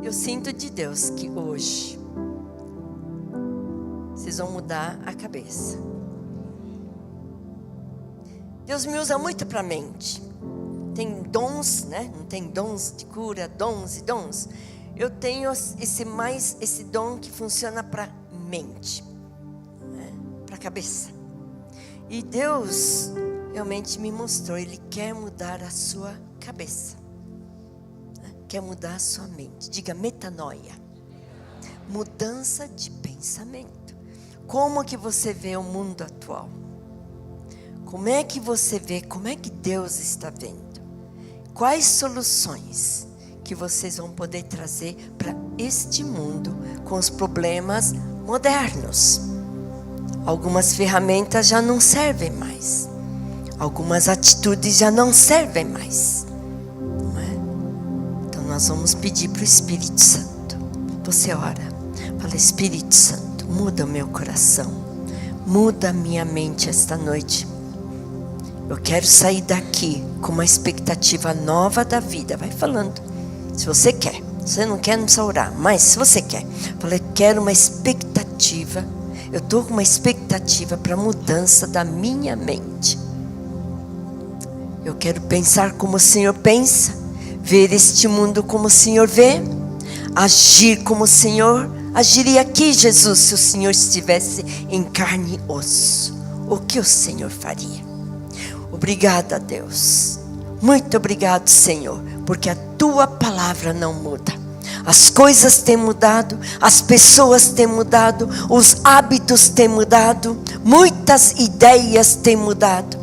Eu sinto de Deus que hoje vocês vão mudar a cabeça. Deus me usa muito para a mente. Tem dons, né? Não tem dons de cura, dons e dons. Eu tenho esse dom que funciona para mente, né? Para a cabeça. E Deus realmente me mostrou, Ele quer mudar a sua cabeça, né? Quer mudar a sua mente. Diga metanoia. Mudança de pensamento. Como que você vê o mundo atual? Como é que você vê? Como é que Deus está vendo? Quais soluções que vocês vão poder trazer para este mundo com os problemas modernos? Algumas ferramentas já não servem mais. Algumas atitudes já não servem mais. Não é? Então nós vamos pedir para o Espírito Santo. Você ora, fala: Espírito Santo, muda o meu coração. Muda a minha mente esta noite. Eu quero sair daqui com uma expectativa nova da vida. Vai falando. Se você quer. Se você não quer, não precisa orar. Mas se você quer. Fala: eu quero uma expectativa. Eu estou com uma expectativa para a mudança da minha mente. Eu quero pensar como o Senhor pensa. Ver este mundo como o Senhor vê. Agir como o Senhor agiria aqui, Jesus. Se o Senhor estivesse em carne e osso. O que o Senhor faria? Obrigada, Deus. Muito obrigado, Senhor, porque a tua palavra não muda. As coisas têm mudado, as pessoas têm mudado, os hábitos têm mudado, muitas ideias têm mudado,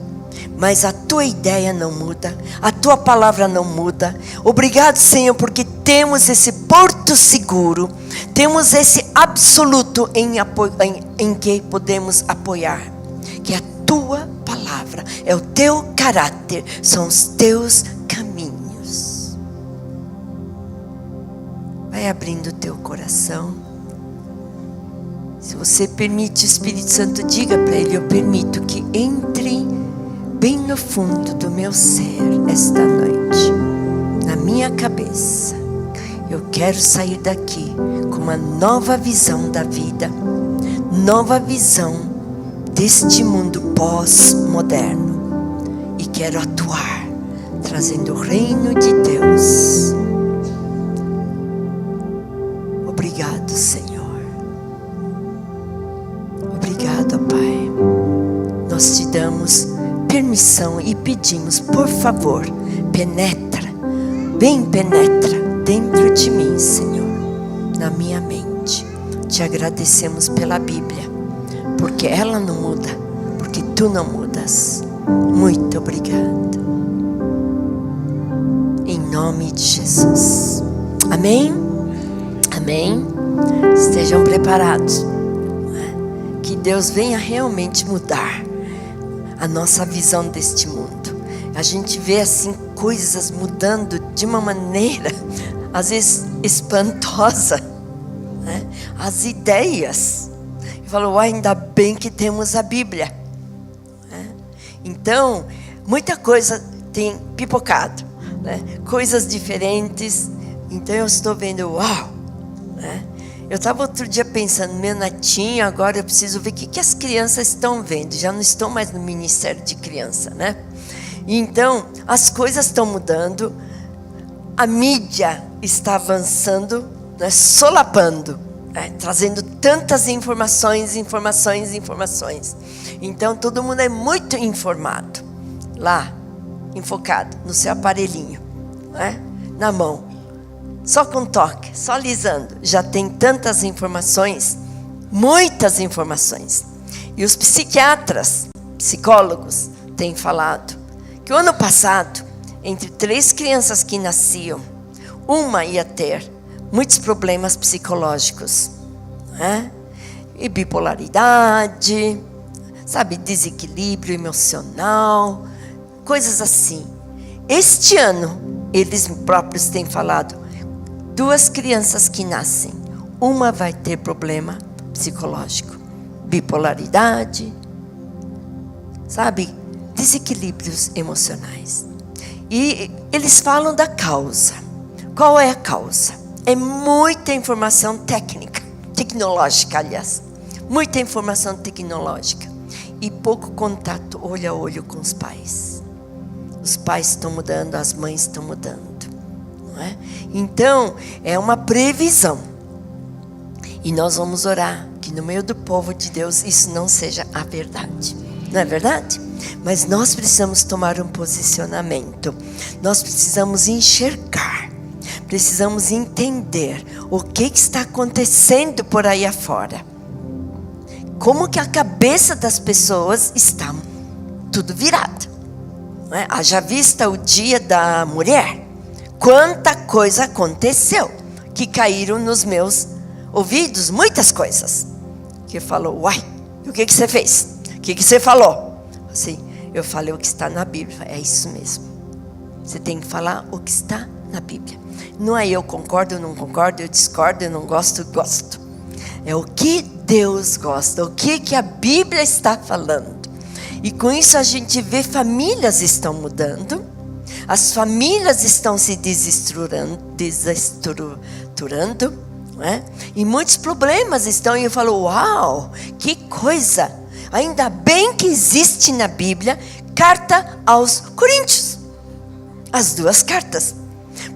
mas a tua ideia não muda, a tua palavra não muda. Obrigado, Senhor, porque temos esse porto seguro, temos esse absoluto em que podemos apoiar, que é a tua palavra, é o teu caráter, são os teus caminhos. Vai abrindo o teu coração. Se você permite, o Espírito Santo, diga para Ele: eu permito que entre bem no fundo do meu ser esta noite, na minha cabeça. Eu quero sair daqui com uma nova visão da vida, nova visão deste mundo pós-moderno, e quero atuar, trazendo o reino de Deus. Obrigado, Senhor. Obrigado, Pai. Nós te damos permissão e pedimos, por favor, penetra, bem penetra dentro de mim, Senhor, na minha mente. Te agradecemos pela Bíblia, porque ela não muda, porque tu não mudas. Muito obrigada. Em nome de Jesus. Amém? Amém? Estejam preparados. Que Deus venha realmente mudar a nossa visão deste mundo. A gente vê assim coisas mudando de uma maneira, às vezes espantosa, né? As ideias. Eu falo: ainda bem que temos a Bíblia, né? Então, muita coisa tem pipocado, né? Coisas diferentes. Então eu estou vendo, uau, né? Eu estava outro dia pensando, meu netinho, agora eu preciso ver o que as crianças estão vendo. Já não estou mais no Ministério de Criança, né? Então, as coisas estão mudando, a mídia está avançando, né? Solapando, né? Trazendo tantas informações. Então, todo mundo é muito informado, lá, enfocado no seu aparelhinho, né? Na mão. Só com toque, só lisando, já tem tantas informações, muitas informações. E os psiquiatras, psicólogos, têm falado que o ano passado, entre 3 crianças que nasciam, uma ia ter muitos problemas psicológicos, né? E bipolaridade, sabe, desequilíbrio emocional, coisas assim. Este ano, eles próprios têm falado, 2 crianças que nascem, uma vai ter problema psicológico, bipolaridade, sabe, desequilíbrios emocionais. E eles falam da causa. Qual é a causa? É muita informação tecnológica, aliás. Muita informação tecnológica. E pouco contato olho a olho com os pais. Os pais estão mudando, as mães estão mudando. Não é? Então, é uma previsão. E nós vamos orar que no meio do povo de Deus isso não seja a verdade. Não é verdade? Mas nós precisamos tomar um posicionamento. Nós precisamos enxergar. Precisamos entender o que está acontecendo por aí afora. Como que a cabeça das pessoas está tudo virado. Não é? Haja vista o dia da mulher. Quanta coisa aconteceu que caíram nos meus ouvidos, muitas coisas. Que falou, uai, o que você fez? O que você falou? Assim, eu falei o que está na Bíblia. É isso mesmo. Você tem que falar o que está na Bíblia. Não é eu concordo, eu não concordo, eu discordo, eu não gosto, eu gosto. É o que Deus gosta, o que a Bíblia está falando. E com isso a gente vê famílias estão mudando. As famílias estão se desestruturando, não é? E muitos problemas estão, e eu falo, uau, que coisa. Ainda bem que existe na Bíblia carta aos Coríntios. As duas cartas.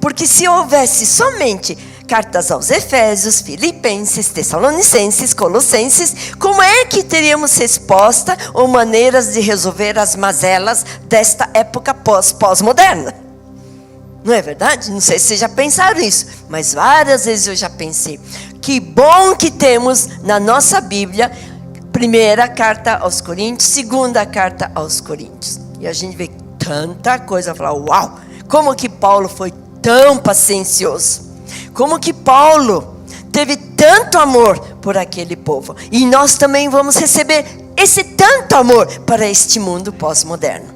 Porque se houvesse somente cartas aos Efésios, Filipenses, Tessalonicenses, Colossenses, como é que teríamos resposta ou maneiras de resolver as mazelas desta época pós-moderna? Não é verdade? Não sei se vocês já pensaram isso, mas várias vezes eu já pensei. Que bom que temos na nossa Bíblia, primeira carta aos Coríntios, segunda carta aos Coríntios. E a gente vê tanta coisa, falar, uau, como que Paulo foi tão paciencioso. Como que Paulo teve tanto amor por aquele povo. E nós também vamos receber esse tanto amor para este mundo pós-moderno.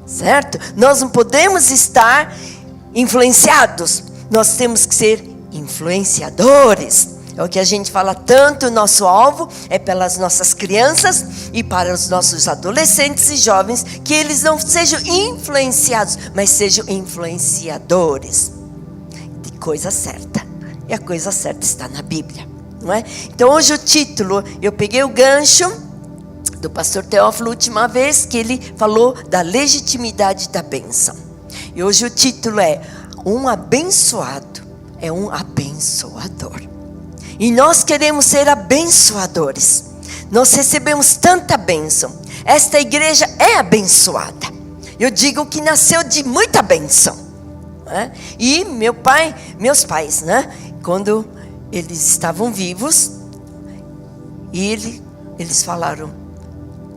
Certo? Nós não podemos estar influenciados. Nós temos que ser influenciadores. É o que a gente fala tanto, nosso alvo é pelas nossas crianças e para os nossos adolescentes e jovens, que eles não sejam influenciados, mas sejam influenciadores de coisa certa. E a coisa certa está na Bíblia, não é? Então hoje o título, eu peguei o gancho do pastor Teófilo, última vez que ele falou da legitimidade da bênção. E hoje o título é um abençoado é um abençoador. E nós queremos ser abençoadores. Nós recebemos tanta bênção. Esta igreja é abençoada. Eu digo que nasceu de muita bênção, né? E meus pais, né? Quando eles estavam vivos, eles falaram,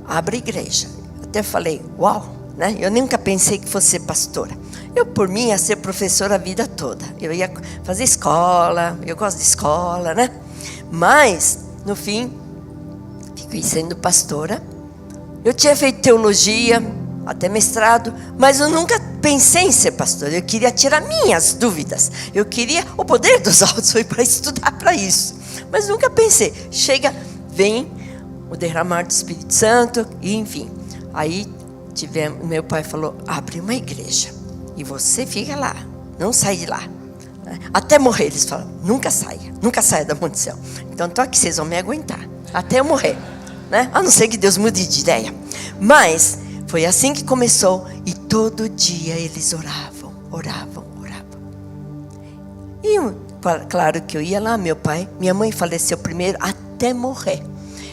abre a igreja. Até falei, uau, né? Eu nunca pensei que fosse ser pastora. Eu, por mim, ia ser professora a vida toda. Eu ia fazer escola, eu gosto de escola, né? Mas, no fim, fiquei sendo pastora. Eu tinha feito teologia, até mestrado, mas eu nunca pensei em ser pastora. Eu queria tirar minhas dúvidas. Eu queria o poder dos altos, foi para estudar para isso. Mas nunca pensei. Vem o derramar do Espírito Santo, e enfim. Aí, meu pai falou, abre uma igreja. E você fica lá, não sai de lá. Até morrer, eles falam, nunca saia da mão do céu. Então estou aqui, vocês vão me aguentar, até eu morrer, né? A não ser que Deus mude de ideia. Mas foi assim que começou, e todo dia eles oravam. E claro que eu ia lá, minha mãe faleceu primeiro, até morrer.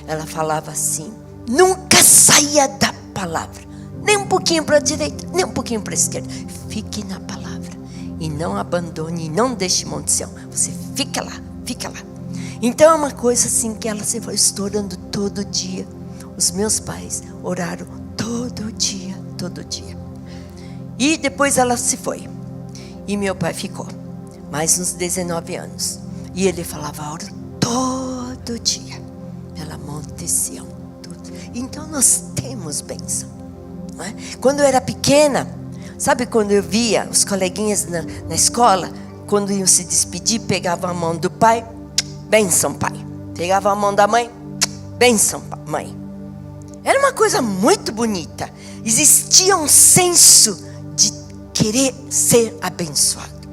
Ela falava assim, nunca saia da palavra. Nem um pouquinho para a direita, nem um pouquinho para a esquerda. Fique na palavra. E não abandone, e não deixe mão de Sião. Você fica lá. Então é uma coisa assim que ela se foi estourando todo dia. Os meus pais oraram todo dia. E depois ela se foi. E meu pai ficou. Mais uns 19 anos. E ele falava a hora todo dia. Pela Monte Sião. Então nós temos bênção. Não é? Quando eu era pequena, sabe quando eu via os coleguinhas na escola, quando iam se despedir, pegavam a mão do pai, bênção pai. Pegavam a mão da mãe, bênção mãe. Era uma coisa muito bonita. Existia um senso de querer ser abençoado.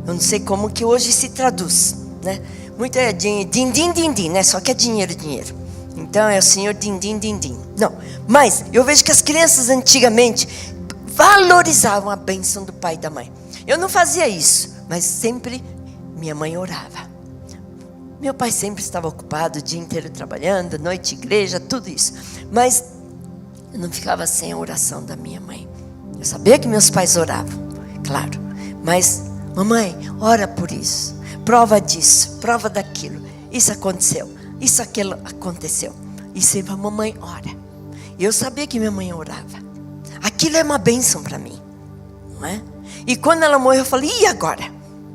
Eu não sei como que hoje se traduz, né? Muito é din, din, din, din, né? Só que é dinheiro, dinheiro. Então é o Senhor din, din, din, din. Não, mas eu vejo que as crianças antigamente valorizavam a bênção do pai e da mãe. Eu não fazia isso, mas sempre minha mãe orava. Meu pai sempre estava ocupado o dia inteiro trabalhando, noite, igreja, tudo isso. Mas eu não ficava sem a oração da minha mãe. Eu sabia que meus pais oravam, claro. Mas, mamãe, ora por isso. Prova disso, prova daquilo. Isso aconteceu, isso, aquilo aconteceu. E sempre, mamãe, ora. E eu sabia que minha mãe orava. Aquilo é uma bênção para mim, não é? E quando ela morreu, eu falei, e agora?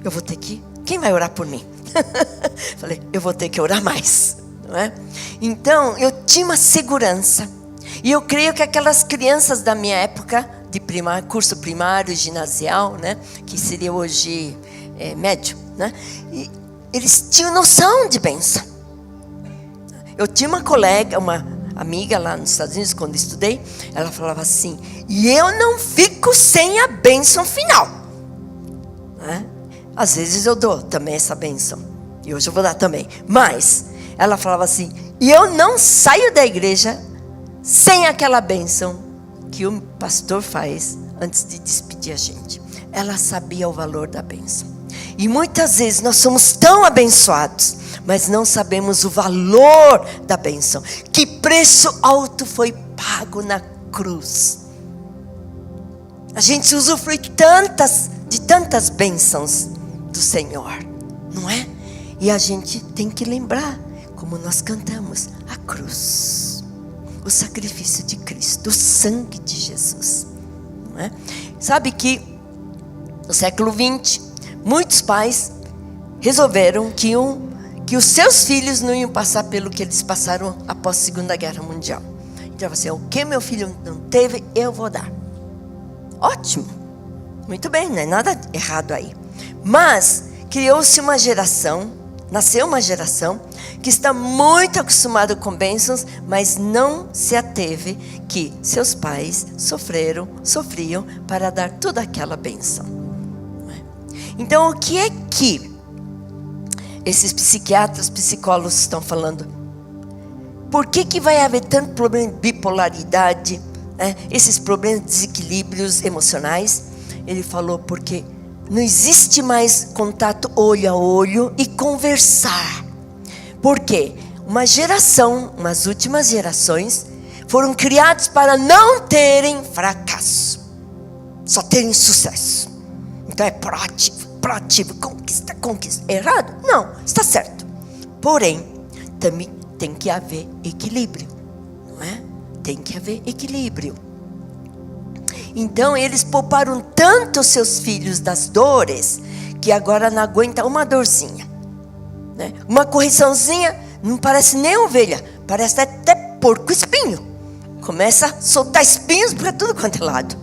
Eu vou ter que... Quem vai orar por mim? Falei, eu vou ter que orar mais, não é? Então, eu tinha uma segurança. E eu creio que aquelas crianças da minha época, de curso primário, ginasial, né? Que seria hoje médio, né? E eles tinham noção de bênção. Eu tinha uma colega, uma amiga lá nos Estados Unidos, quando estudei, ela falava assim, e eu não fico sem a bênção final, né? Às vezes eu dou também essa bênção, e hoje eu vou dar também, mas ela falava assim, e eu não saio da igreja sem aquela bênção que o pastor faz antes de despedir a gente. Ela sabia o valor da bênção. E muitas vezes nós somos tão abençoados, mas não sabemos o valor da bênção. Que preço alto foi pago na cruz. A gente usufrui de tantas bênçãos do Senhor, não é? E a gente tem que lembrar, como nós cantamos, a cruz, o sacrifício de Cristo, o sangue de Jesus, não é? Sabe que no século 20, muitos pais resolveram que os seus filhos não iam passar pelo que eles passaram após a Segunda Guerra Mundial. Então assim, o que meu filho não teve, eu vou dar. Ótimo, muito bem, não é nada errado aí. Mas criou-se uma geração, nasceu uma geração que está muito acostumada com bênçãos, mas não se ateve que seus pais sofriam para dar toda aquela bênção. Então o que é que esses psiquiatras, psicólogos estão falando? Por que vai haver tanto problema de bipolaridade, esses problemas de desequilíbrios emocionais? Ele falou porque não existe mais contato olho a olho e conversar. Por quê? Umas últimas gerações foram criadas para não terem fracasso, só terem sucesso. Então é proativo, conquista. Errado? Não, está certo. Porém, também tem que haver equilíbrio, não é? Tem que haver equilíbrio. Então eles pouparam tanto seus filhos das dores, que agora não aguenta uma dorzinha, né? Uma correçãozinha, não parece nem ovelha, parece até porco espinho. Começa a soltar espinhos para tudo quanto é lado,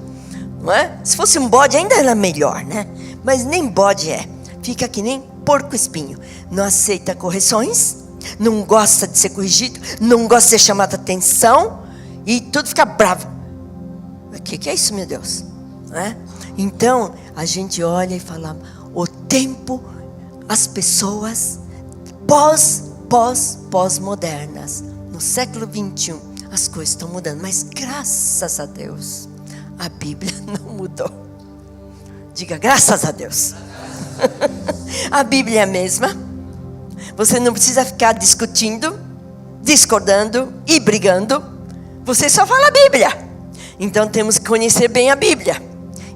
não é? Se fosse um bode ainda era melhor, né? Mas nem bode é, fica que nem porco espinho. Não aceita correções, não gosta de ser corrigido, não gosta de ser chamado a atenção, e tudo fica bravo. O que é isso, meu Deus? Não é? Então a gente olha e fala, o tempo, as pessoas pós-modernas, no século 21, as coisas estão mudando, mas graças a Deus, a Bíblia não mudou. Diga, graças a Deus. A Bíblia é a mesma. Você não precisa ficar discutindo, discordando e brigando. Você só fala a Bíblia. Então temos que conhecer bem a Bíblia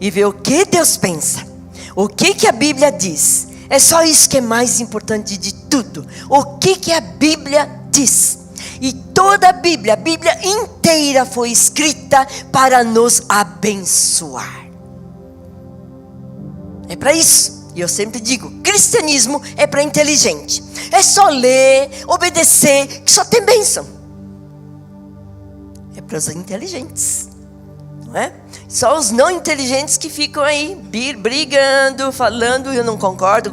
e ver o que Deus pensa, o que a Bíblia diz. É só isso que é mais importante de tudo. O que a Bíblia diz. E toda a Bíblia inteira foi escrita para nos abençoar. É para isso. E eu sempre digo, cristianismo é para inteligente. É só ler, obedecer, que só tem bênção. É para os inteligentes. Não é? Só os não inteligentes que ficam aí brigando, falando, eu não concordo,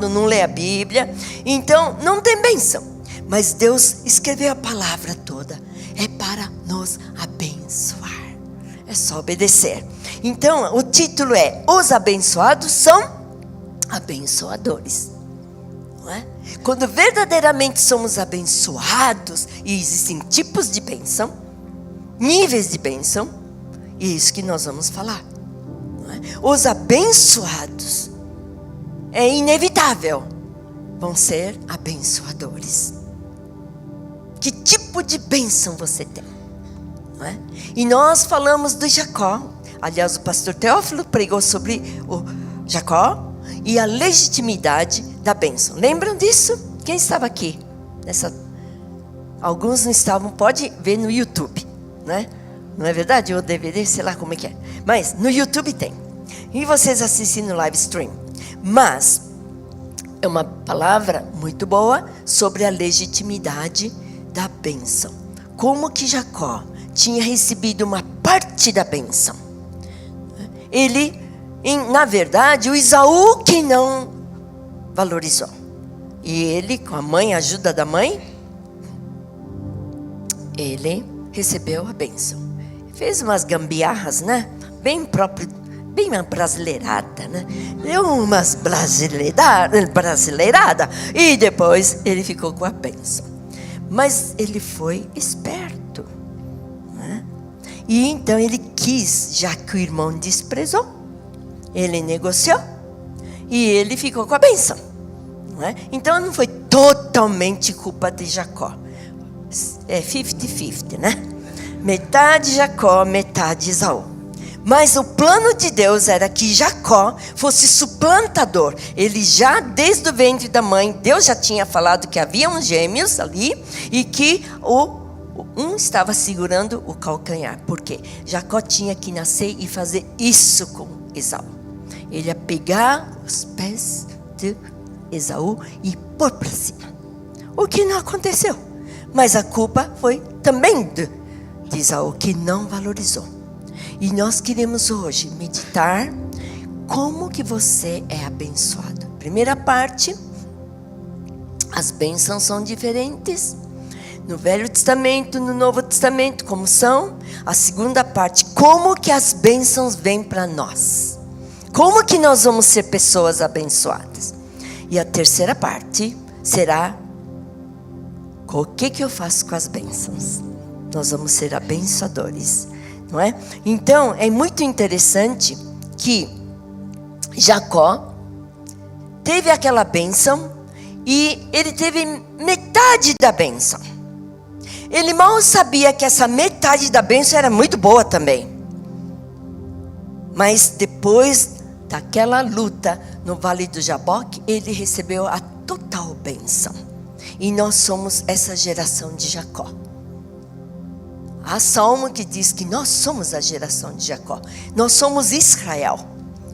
não lê a Bíblia. Então não tem bênção. Mas Deus escreveu a palavra toda. É para nos abençoar. É só obedecer. Então o título é: Os abençoados são abençoadores. Não é? Quando verdadeiramente somos abençoados, e existem tipos de bênção, níveis de bênção, e é isso que nós vamos falar. Não é? Os abençoados, é inevitável, vão ser abençoadores. Que tipo de bênção você tem? Não é? E nós falamos do Jacó. Aliás, o pastor Teófilo pregou sobre o Jacó e a legitimidade da bênção. Lembram disso? Quem estava aqui? Alguns não estavam, pode ver no YouTube, né? Não é verdade? Ou DVD, sei lá como é que é. Mas no YouTube tem. E vocês assistem no live stream. Mas é uma palavra muito boa sobre a legitimidade da bênção. Como que Jacó tinha recebido uma parte da bênção. Ele, na verdade, o Esaú que não valorizou. E ele, com a ajuda da mãe, ele recebeu a bênção. Fez umas gambiarras, né? Bem uma brasileirada, né? Deu umas brasileirada. E depois ele ficou com a bênção. Mas ele foi esperto. Né? E então ele quis, já que o irmão desprezou, ele negociou. E ele ficou com a bênção. Não é? Então não foi totalmente culpa de Jacó. É 50-50, né? Metade Jacó, metade Esaú. Mas o plano de Deus era que Jacó fosse suplantador. Ele já, desde o ventre da mãe, Deus já tinha falado que havia uns gêmeos ali. E que um estava segurando o calcanhar. Por quê? Jacó tinha que nascer e fazer isso com Esaú. Ele ia pegar os pés de Esaú e pôr para cima. O que não aconteceu. Mas a culpa foi também de Esaú, que não valorizou. E nós queremos hoje meditar como que você é abençoado. Primeira parte, as bênçãos são diferentes. No Velho Testamento, no Novo Testamento, como são. A segunda parte, como que as bênçãos vêm para nós. Como que nós vamos ser pessoas abençoadas. E a terceira parte será o que eu faço com as bênçãos. Nós vamos ser abençoadores, não é? Então, é muito interessante que Jacó teve aquela bênção e ele teve metade da bênção. Ele mal sabia que essa metade da bênção era muito boa também. Mas depois daquela luta no Vale do Jaboque, ele recebeu a total bênção. E nós somos essa geração de Jacó. Há salmo que diz que nós somos a geração de Jacó. Nós somos Israel,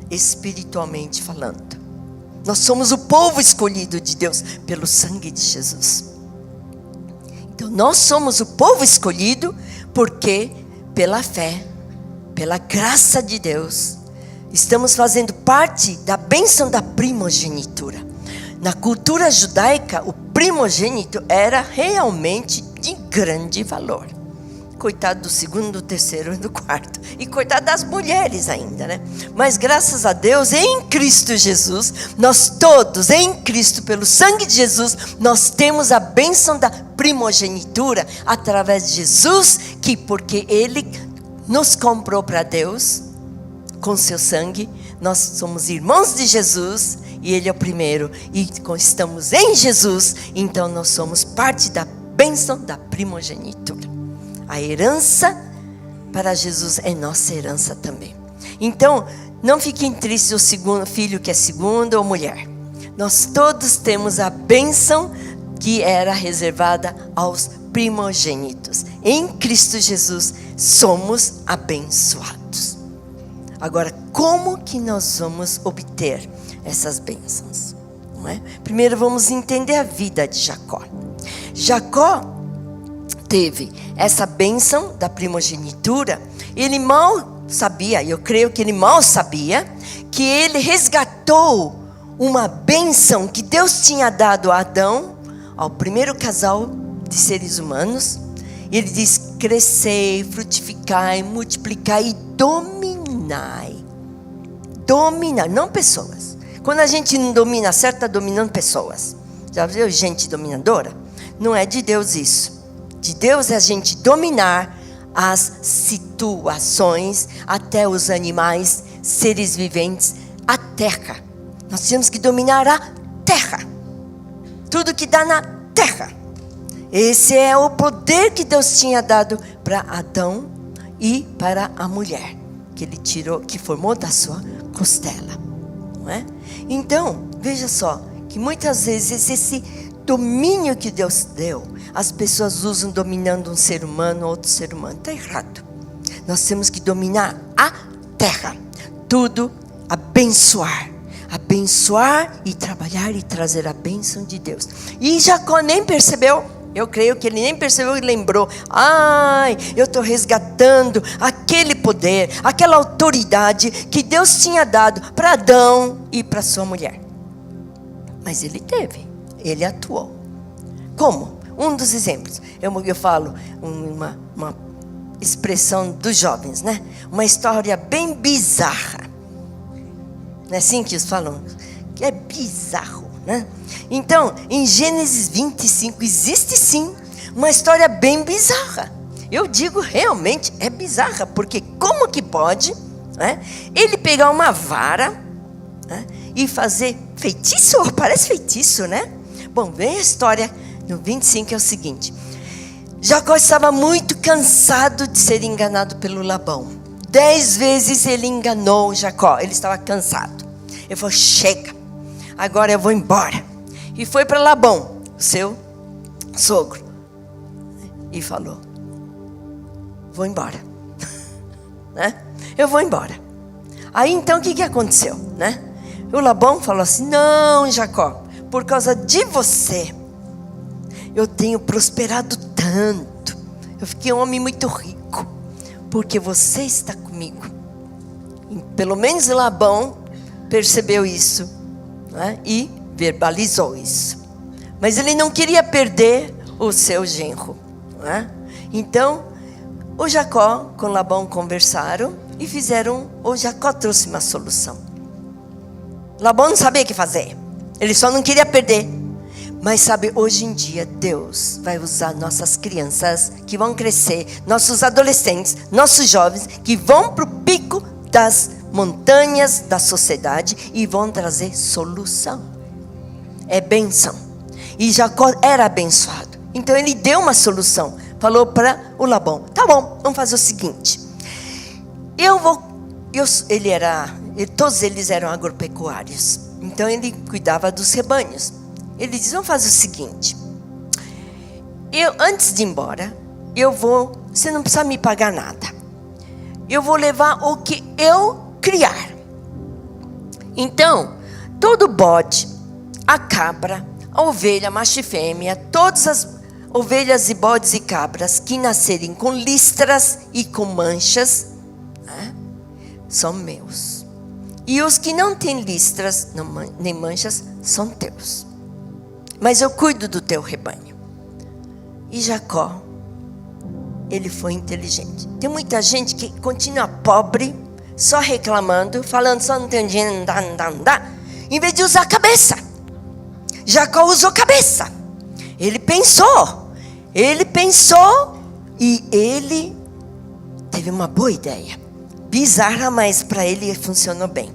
espiritualmente falando. Nós somos o povo escolhido de Deus pelo sangue de Jesus. Então nós somos o povo escolhido porque pela fé, pela graça de Deus, estamos fazendo parte da bênção da primogenitura. Na cultura judaica, o primogênito era realmente de grande valor. Coitado do segundo, do terceiro e do quarto. E coitado das mulheres ainda, né? Mas graças a Deus, em Cristo Jesus, nós todos, em Cristo, pelo sangue de Jesus, nós temos a bênção da primogenitura através de Jesus, que porque Ele nos comprou para Deus, com seu sangue, nós somos irmãos de Jesus, e Ele é o primeiro, e estamos em Jesus, então nós somos parte da bênção da primogenitura. A herança para Jesus é nossa herança também. Então, não fiquem tristes o segundo filho que é segunda ou mulher. Nós todos temos a bênção que era reservada aos primogênitos. Em Cristo Jesus somos abençoados. Agora, como que nós vamos obter essas bênçãos? Não é? Primeiro vamos entender a vida de Jacó. Jacó teve essa bênção da primogenitura. Ele mal sabia, eu creio que ele mal sabia, que ele resgatou uma bênção que Deus tinha dado a Adão, ao primeiro casal de seres humanos. Ele diz: crescei, frutificai, multiplicai e dominai. Dominar, não pessoas. Quando a gente não domina certo, está dominando pessoas. Já viu gente dominadora? Não é de Deus isso. De Deus é a gente dominar as situações, até os animais, seres viventes, a terra. Nós temos que dominar a terra. Tudo que dá na terra. Esse é o poder que Deus tinha dado para Adão e para a mulher, que ele tirou, que formou da sua costela, não é? Então, veja só, que muitas vezes esse domínio que Deus deu, as pessoas usam dominando um ser humano, outro ser humano. Está errado. Nós temos que dominar a terra. Tudo abençoar. Abençoar e trabalhar e trazer a bênção de Deus. E Jacó nem percebeu. Eu creio que ele nem percebeu e lembrou. Ai, eu estou resgatando aquele poder, aquela autoridade que Deus tinha dado para Adão e para sua mulher. Mas ele teve, ele atuou. Como? Um dos exemplos. Eu falo uma expressão dos jovens, né? Uma história bem bizarra. Não é assim que eles falam? Que é bizarro, né? Então, em Gênesis 25, existe sim uma história bem bizarra. Eu digo realmente é bizarra, porque como que pode, né, ele pegar uma vara, né, e fazer feitiço? Parece feitiço, né? Bom, vem a história no 25, é o seguinte. Jacó estava muito cansado de ser enganado pelo Labão. 10 vezes ele enganou Jacó, ele estava cansado. Ele falou, chega, agora eu vou embora. E foi para Labão, seu sogro, e falou, vou embora, né? Eu vou embora. Aí então o que aconteceu, né? O Labão falou assim, não, Jacó, por causa de você, eu tenho prosperado tanto, eu fiquei um homem muito rico, porque você está comigo. E pelo menos Labão percebeu isso, né? E verbalizou isso. Mas ele não queria perder o seu genro, né? Então, o Jacó com Labão conversaram e fizeram, o Jacó trouxe uma solução. Labão não sabia o que fazer, ele só não queria perder. Mas sabe, hoje em dia Deus vai usar nossas crianças que vão crescer, nossos adolescentes, nossos jovens que vão para o pico das montanhas da sociedade e vão trazer solução. É bênção. E Jacó era abençoado. Então ele deu uma solução. Falou para o Labão, tá bom, vamos fazer o seguinte. Todos eles eram agropecuários. Então ele cuidava dos rebanhos. Ele diz, vamos fazer o seguinte. Antes de ir embora, você não precisa me pagar nada. Eu vou levar o que eu criar. Então, todo bode, a cabra, a ovelha, macho e fêmea, todas as ovelhas e bodes e cabras que nascerem com listras e com manchas, né, são meus. E os que não têm listras nem manchas são teus. Mas eu cuido do teu rebanho. E Jacó, ele foi inteligente. Tem muita gente que continua pobre, só reclamando, falando, só não tem dinheiro, não dá. Em vez de usar a cabeça. Jacó usou a cabeça. Ele pensou e ele teve uma boa ideia. Bizarra, mas para ele funcionou bem.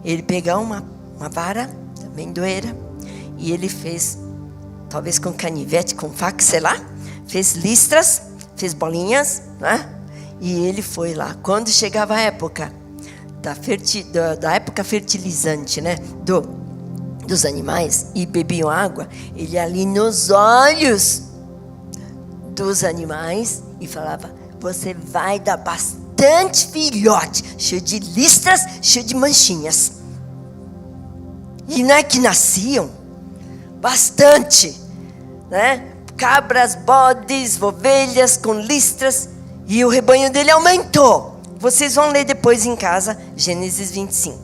Ele pegou uma vara, amendoeira, e ele fez, talvez com canivete, com faca, sei lá, fez listras, fez bolinhas, né? E ele foi lá. Quando chegava a época da época fertilizante, né? Dos animais, e bebiam água, ele ali nos olhos dos animais e falava, você vai dar bastante filhote, cheio de listras, cheio de manchinhas. E não é que nasciam bastante, né? Cabras, bodes, ovelhas com listras, e o rebanho dele aumentou. Vocês vão ler depois em casa, Gênesis 25,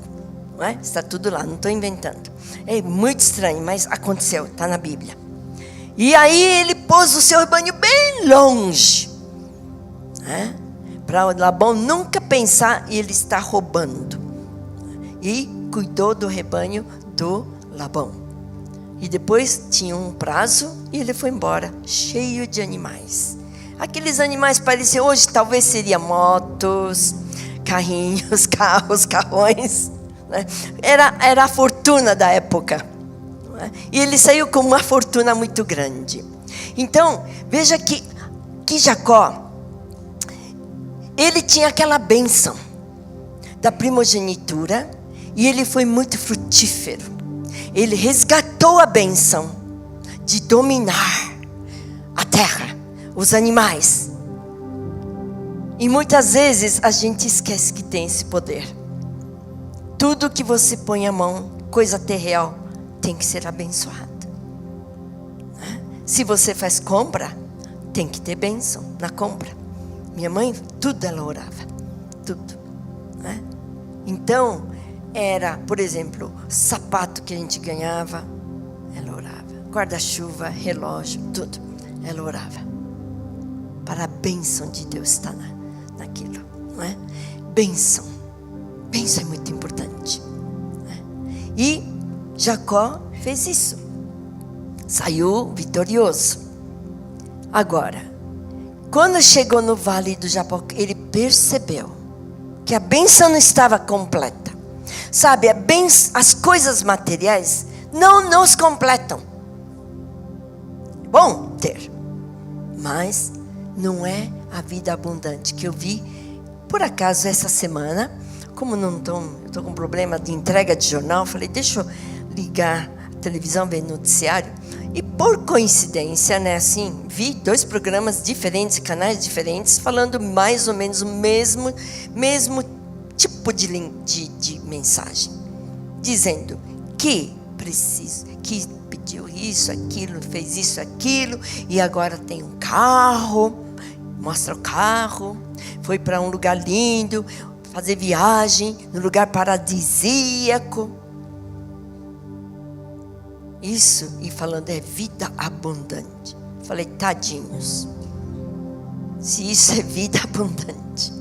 não é? Está tudo lá, não estou inventando. É muito estranho, mas aconteceu, está na Bíblia. E aí ele pôs o seu rebanho bem longe, né? Para Labão nunca pensar e ele está roubando. E cuidou do rebanho do Labão. E depois tinha um prazo e ele foi embora, cheio de animais. Aqueles animais pareciam, hoje talvez seriam motos, carrinhos, carros, carrões, né? Era a fortuna da época, né? E ele saiu com uma fortuna muito grande. Então, veja que Jacó, ele tinha aquela bênção da primogenitura e ele foi muito frutífero. Ele resgatou a bênção de dominar a terra, os animais. E muitas vezes a gente esquece que tem esse poder. Tudo que você põe a mão, coisa terreal, tem que ser abençoada. Se você faz compra, tem que ter bênção na compra. Minha mãe, tudo ela orava. Tudo. Né? Então, era, por exemplo, sapato que a gente ganhava, ela orava. Guarda-chuva, relógio, tudo. Ela orava. Para a bênção de Deus estar naquilo. Não é? Bênção. Bênção é muito importante. Né? E Jacó fez isso. Saiu vitorioso. Agora, quando chegou no vale do Jaboque, ele percebeu que a bênção não estava completa. Sabe, as coisas materiais não nos completam. Bom ter, mas não é a vida abundante que eu vi. Por acaso, essa semana, como eu estou com problema de entrega de jornal, falei, deixa eu ligar a televisão, ver noticiário. E por coincidência, né, assim, vi 2 programas diferentes, canais diferentes, falando mais ou menos o mesmo tipo de mensagem. Dizendo que pediu isso, aquilo, fez isso, aquilo, e agora tem um carro, mostra o carro, foi para um lugar lindo, fazer viagem, num lugar paradisíaco. Isso, e falando, é vida abundante. Falei, tadinhos. Se isso é vida abundante.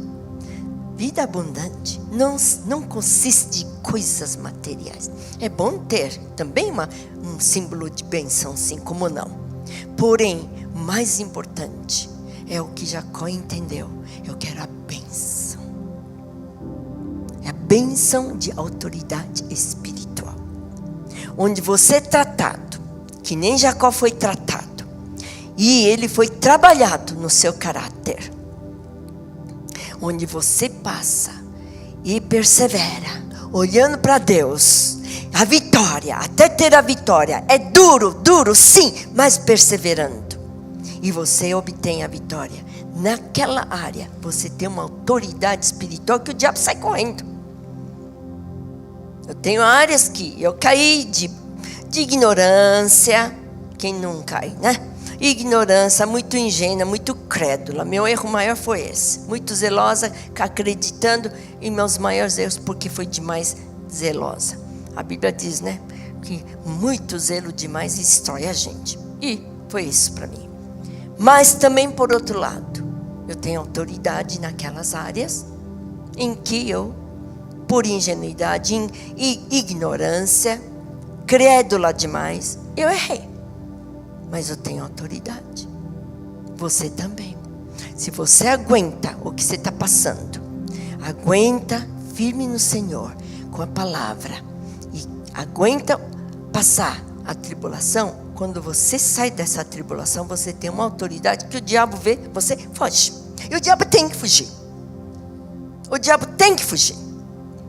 Vida abundante não consiste de coisas materiais. É bom ter também um símbolo de bênção, sim, como não. Porém, o mais importante é o que Jacó entendeu. Eu quero a bênção. É a bênção de autoridade espiritual. Onde você é tratado, que nem Jacó foi tratado, e ele foi trabalhado no seu caráter. Onde você passa e persevera, olhando para Deus, a vitória, até ter a vitória, é duro sim, mas perseverando. E você obtém a vitória. Naquela área, você tem uma autoridade espiritual que o diabo sai correndo. Eu tenho áreas que eu caí de ignorância. Quem não cai, né? Ignorância, muito ingênua, muito crédula. Meu erro maior foi esse. Muito zelosa, acreditando em meus maiores erros, porque foi demais zelosa. A Bíblia diz, né? Que muito zelo demais destrói a gente. E foi isso para mim. Mas também, por outro lado, eu tenho autoridade naquelas áreas em que eu, por ingenuidade e ignorância, crédula demais, eu errei. Mas eu tenho autoridade. Você também. Se você aguenta o que você está passando, aguenta firme no Senhor, com a palavra, e aguenta passar a tribulação, quando você sai dessa tribulação, você tem uma autoridade que o diabo vê, você foge. E o diabo tem que fugir. O diabo tem que fugir.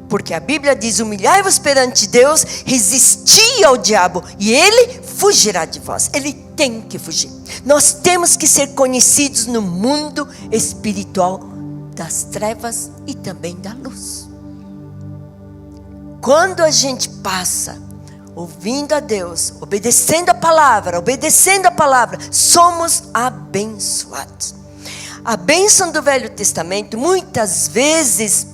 Porque a Bíblia diz, humilhai-vos perante Deus, resisti ao diabo, e ele fugirá de vós. Ele tem que fugir. Nós temos que ser conhecidos no mundo espiritual das trevas e também da luz. Quando a gente passa ouvindo a Deus, obedecendo a palavra, somos abençoados. A bênção do Velho Testamento muitas vezes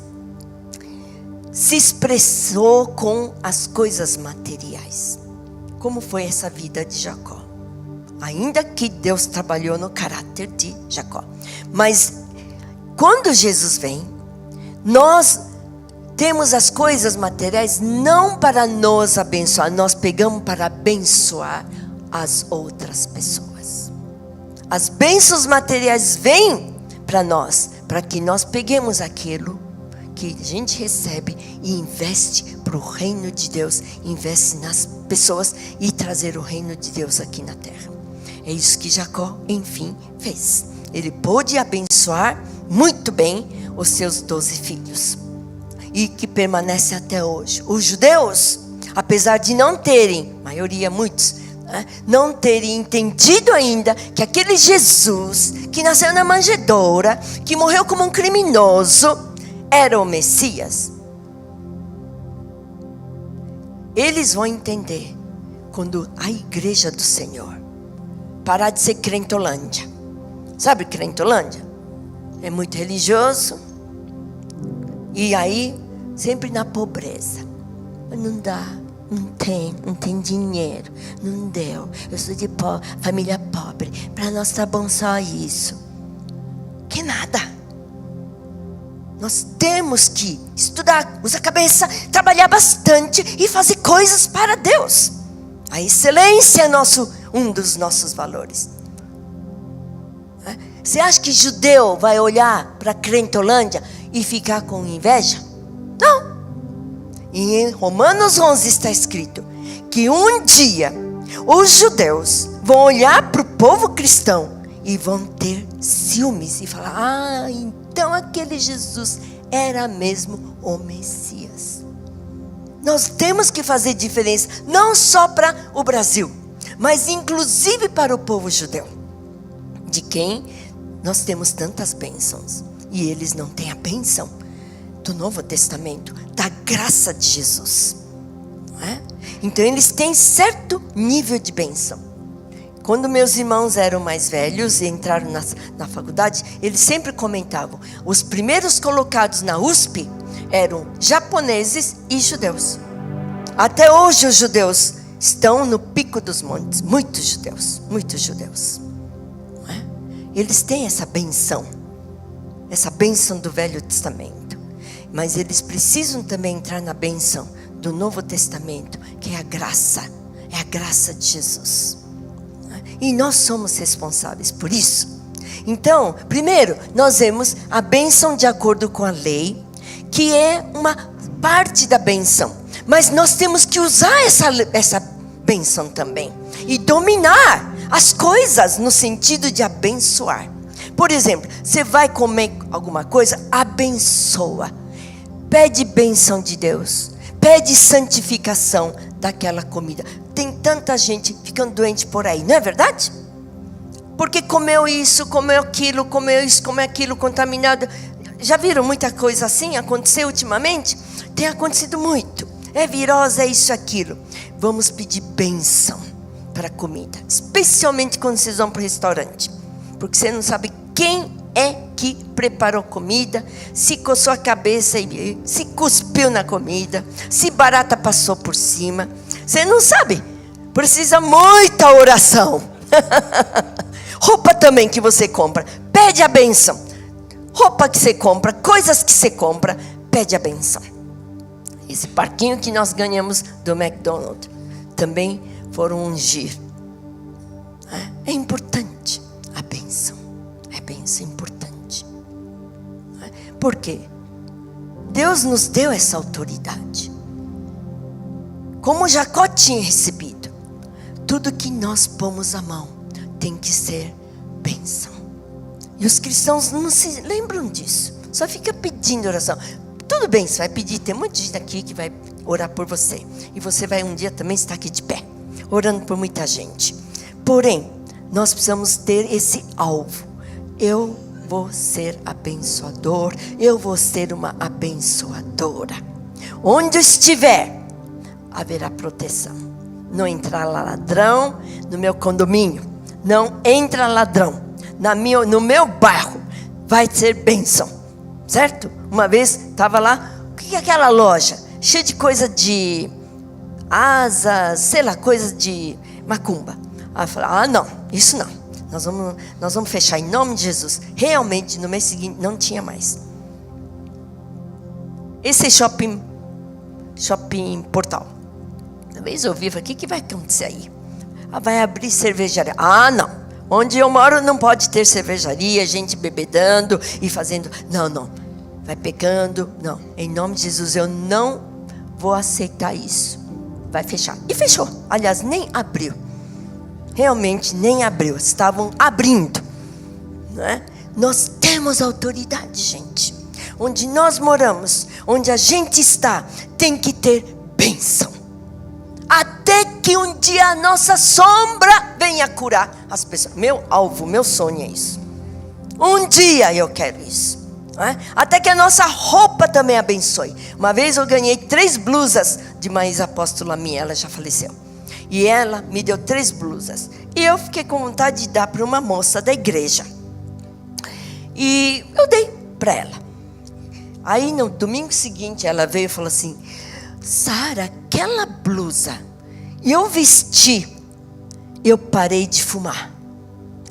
se expressou com as coisas materiais. Como foi essa vida de Jacó? Ainda que Deus trabalhou no caráter de Jacó. Mas quando Jesus vem, nós temos as coisas materiais não para nos abençoar, nós pegamos para abençoar as outras pessoas. As bênçãos materiais vêm para nós, para que nós peguemos aquilo que a gente recebe e investe para o reino de Deus, investe nas pessoas e trazer o reino de Deus aqui na terra. É isso que Jacó, enfim, fez. Ele pôde abençoar muito bem os seus 12 filhos. E que permanece até hoje. Os judeus, apesar de não terem, maioria, muitos, não terem entendido ainda que aquele Jesus que nasceu na manjedoura, que morreu como um criminoso, era o Messias. Eles vão entender quando a igreja do Senhor parar de ser crentolândia. Sabe crentolândia? É muito religioso. E aí, sempre na pobreza. Não dá, não tem dinheiro, não deu. Eu sou de família pobre. Para nós tá bom só isso. Que nada. Nós temos que estudar, usar a cabeça, trabalhar bastante e fazer coisas para Deus. A excelência é um dos nossos valores. Você acha que judeu vai olhar para a crentolândia e ficar com inveja? Não. E em Romanos 11 está escrito que um dia os judeus vão olhar para o povo cristão e vão ter ciúmes e falar: então aquele Jesus era mesmo o Messias. Nós temos que fazer diferença, não só para o Brasil, mas inclusive para o povo judeu, de quem nós temos tantas bênçãos, e eles não têm a bênção do Novo Testamento, da graça de Jesus, não é? Então eles têm certo nível de bênção. Quando meus irmãos eram mais velhos e entraram na faculdade, eles sempre comentavam: os primeiros colocados na USP eram japoneses e judeus. Até hoje os judeus estão no pico dos montes, muitos judeus. Não é? Eles têm essa benção do Velho Testamento. Mas eles precisam também entrar na benção do Novo Testamento, que é a graça de Jesus. E nós somos responsáveis por isso. Então, primeiro, nós vemos a bênção de acordo com a lei, que é uma parte da bênção. Mas nós temos que usar essa bênção também. E dominar as coisas no sentido de abençoar. Por exemplo, você vai comer alguma coisa, abençoa. Pede bênção de Deus. Pede santificação daquela comida. Tem tanta gente ficando doente por aí, não é verdade? Porque comeu isso, comeu aquilo, comeu isso, comeu aquilo, contaminado. Já viram muita coisa assim acontecer ultimamente? Tem acontecido muito. É virose, é isso, aquilo. Vamos pedir bênção para a comida. Especialmente quando vocês vão para o restaurante. Porque você não sabe quem é que preparou comida, se coçou a cabeça e se cuspiu na comida, se barata passou por cima. Você não sabe. Precisa muita oração. Roupa também que você compra, pede a bênção. Roupa que você compra, coisas que você compra, pede a bênção. Esse parquinho que nós ganhamos do McDonald's também foram ungir. É importante a bênção. É bênção importante. Por quê? Deus nos deu essa autoridade. Como Jacó tinha recebido, tudo que nós pomos a mão tem que ser bênção. E os cristãos não se lembram disso. Só fica pedindo oração. Tudo bem, você vai pedir, tem um monte de gente aqui que vai orar por você. E você vai um dia também estar aqui de pé, orando por muita gente. Porém, nós precisamos ter esse alvo. Eu vou ser abençoador, eu vou ser uma abençoadora. Onde eu estiver, haverá proteção. Não entrará ladrão no meu condomínio. Não entra ladrão no meu bairro. Vai ser bênção, certo? Uma vez estava lá, o que é aquela loja? Cheia de coisa de asas, sei lá, coisa de macumba. Aí eu falei: não, isso não. Nós vamos fechar em nome de Jesus. Realmente, no mês seguinte, não tinha mais. esse shopping portal. Uma vez eu vi, falei, o que vai acontecer aí? Vai abrir cervejaria. Não. Onde eu moro não pode ter cervejaria, gente bebedando e fazendo. Não. Vai pegando. Não. Em nome de Jesus, eu não vou aceitar isso. Vai fechar. E fechou. Aliás, nem abriu. Realmente nem abriu. Estavam abrindo. Não é? Nós temos autoridade, gente. Onde nós moramos, onde a gente está, tem que ter bênção. Até que um dia a nossa sombra venha curar as pessoas. Meu alvo, meu sonho é isso. Um dia eu quero isso. Não é? Até que a nossa roupa também abençoe. Uma vez eu ganhei 3 blusas de uma ex-apóstola minha, ela já faleceu. E ela me deu 3 blusas. E eu fiquei com vontade de dar para uma moça da igreja. E eu dei para ela. Aí no domingo seguinte ela veio e falou assim: Sara, aquela blusa eu vesti, eu parei de fumar.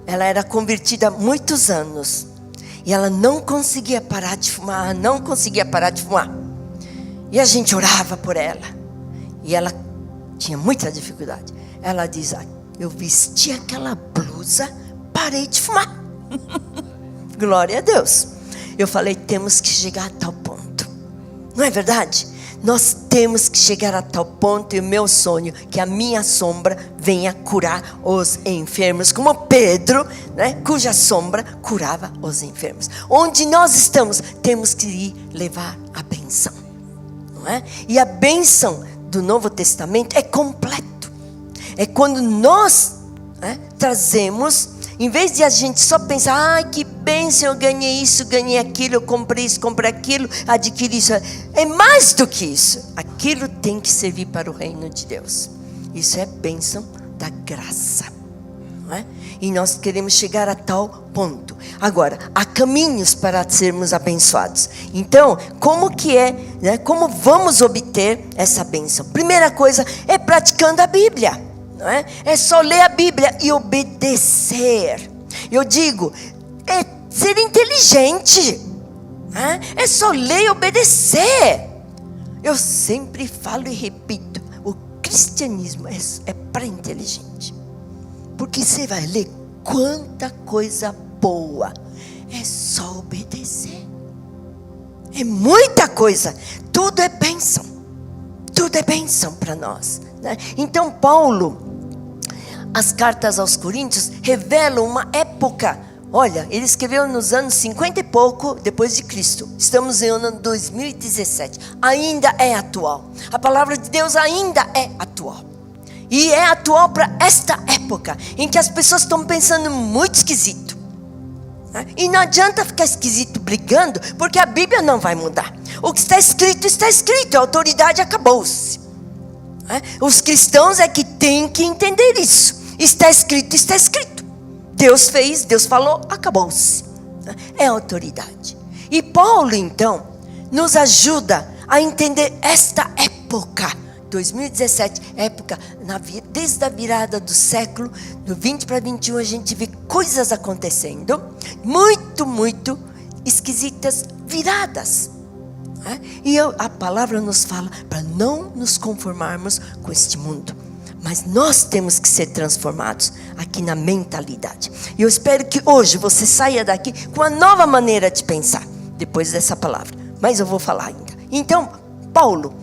Ela era convertida há muitos anos. E ela não conseguia parar de fumar, E a gente orava por ela. E ela tinha muita dificuldade. Ela diz: eu vesti aquela blusa, parei de fumar. Glória a Deus. Eu falei, temos que chegar a tal ponto. Não é verdade? Nós temos que chegar a tal ponto. E o meu sonho, que a minha sombra venha curar os enfermos. Como Pedro, né, cuja sombra curava os enfermos. Onde nós estamos, temos que ir levar a bênção. Não é? E a bênção do Novo Testamento é completo. É quando nós trazemos, em vez de a gente só pensar, que bênção, eu ganhei isso, ganhei aquilo, eu comprei isso, comprei aquilo, adquiri isso. É mais do que isso. Aquilo tem que servir para o reino de Deus. Isso é bênção da graça. Não é? E nós queremos chegar a tal ponto. Agora, há caminhos para sermos abençoados. Então, como que é, né? Como vamos obter essa bênção? Primeira coisa é praticando a Bíblia. Não é? É só ler a Bíblia e obedecer. Eu digo, é ser inteligente. É só ler e obedecer. Eu sempre falo e repito, o cristianismo é para inteligente. Porque você vai ler quanta coisa boa. É só obedecer. É muita coisa. Tudo é bênção. Tudo é bênção para nós, né? Então Paulo, as cartas aos Coríntios revelam uma época. Olha, ele escreveu nos anos 50 e pouco depois de Cristo. Estamos em ano 2017. Ainda é atual. A palavra de Deus ainda é atual. E é atual para esta época em que as pessoas estão pensando muito esquisito. E não adianta ficar esquisito brigando, porque a Bíblia não vai mudar. O que está escrito, a autoridade acabou-se. Os cristãos é que têm que entender isso. Está escrito. Deus fez, Deus falou, acabou-se. É autoridade. E Paulo, então, nos ajuda a entender esta época. 2017, época, desde a virada do século, do 20 para 21, a gente vê coisas acontecendo, muito esquisitas, viradas. E a palavra nos fala para não nos conformarmos com este mundo. Mas nós temos que ser transformados aqui na mentalidade. E eu espero que hoje você saia daqui com uma nova maneira de pensar, depois dessa palavra. Mas eu vou falar ainda. Então, Paulo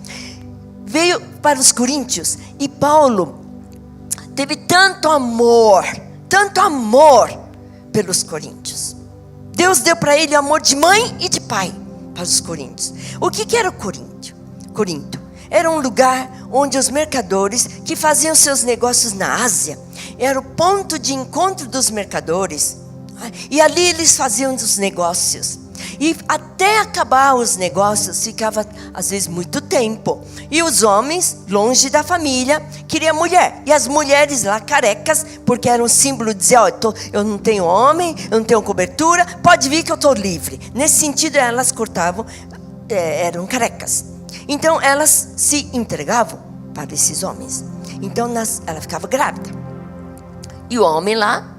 veio para os coríntios. E Paulo teve tanto amor pelos coríntios. Deus deu para ele amor de mãe e de pai para os coríntios. O que era o Corinto? Era um lugar onde os mercadores que faziam seus negócios na Ásia, era o ponto de encontro dos mercadores. E ali eles faziam os negócios. E até acabar os negócios ficava às vezes muito tempo. E os homens, longe da família, queriam mulher. E as mulheres lá carecas, porque era um símbolo de dizer, eu não tenho homem, eu não tenho cobertura, pode vir que eu estou livre. Nesse sentido elas cortavam, eram carecas. Então elas se entregavam para esses homens. Então ela ficava grávida. E o homem lá,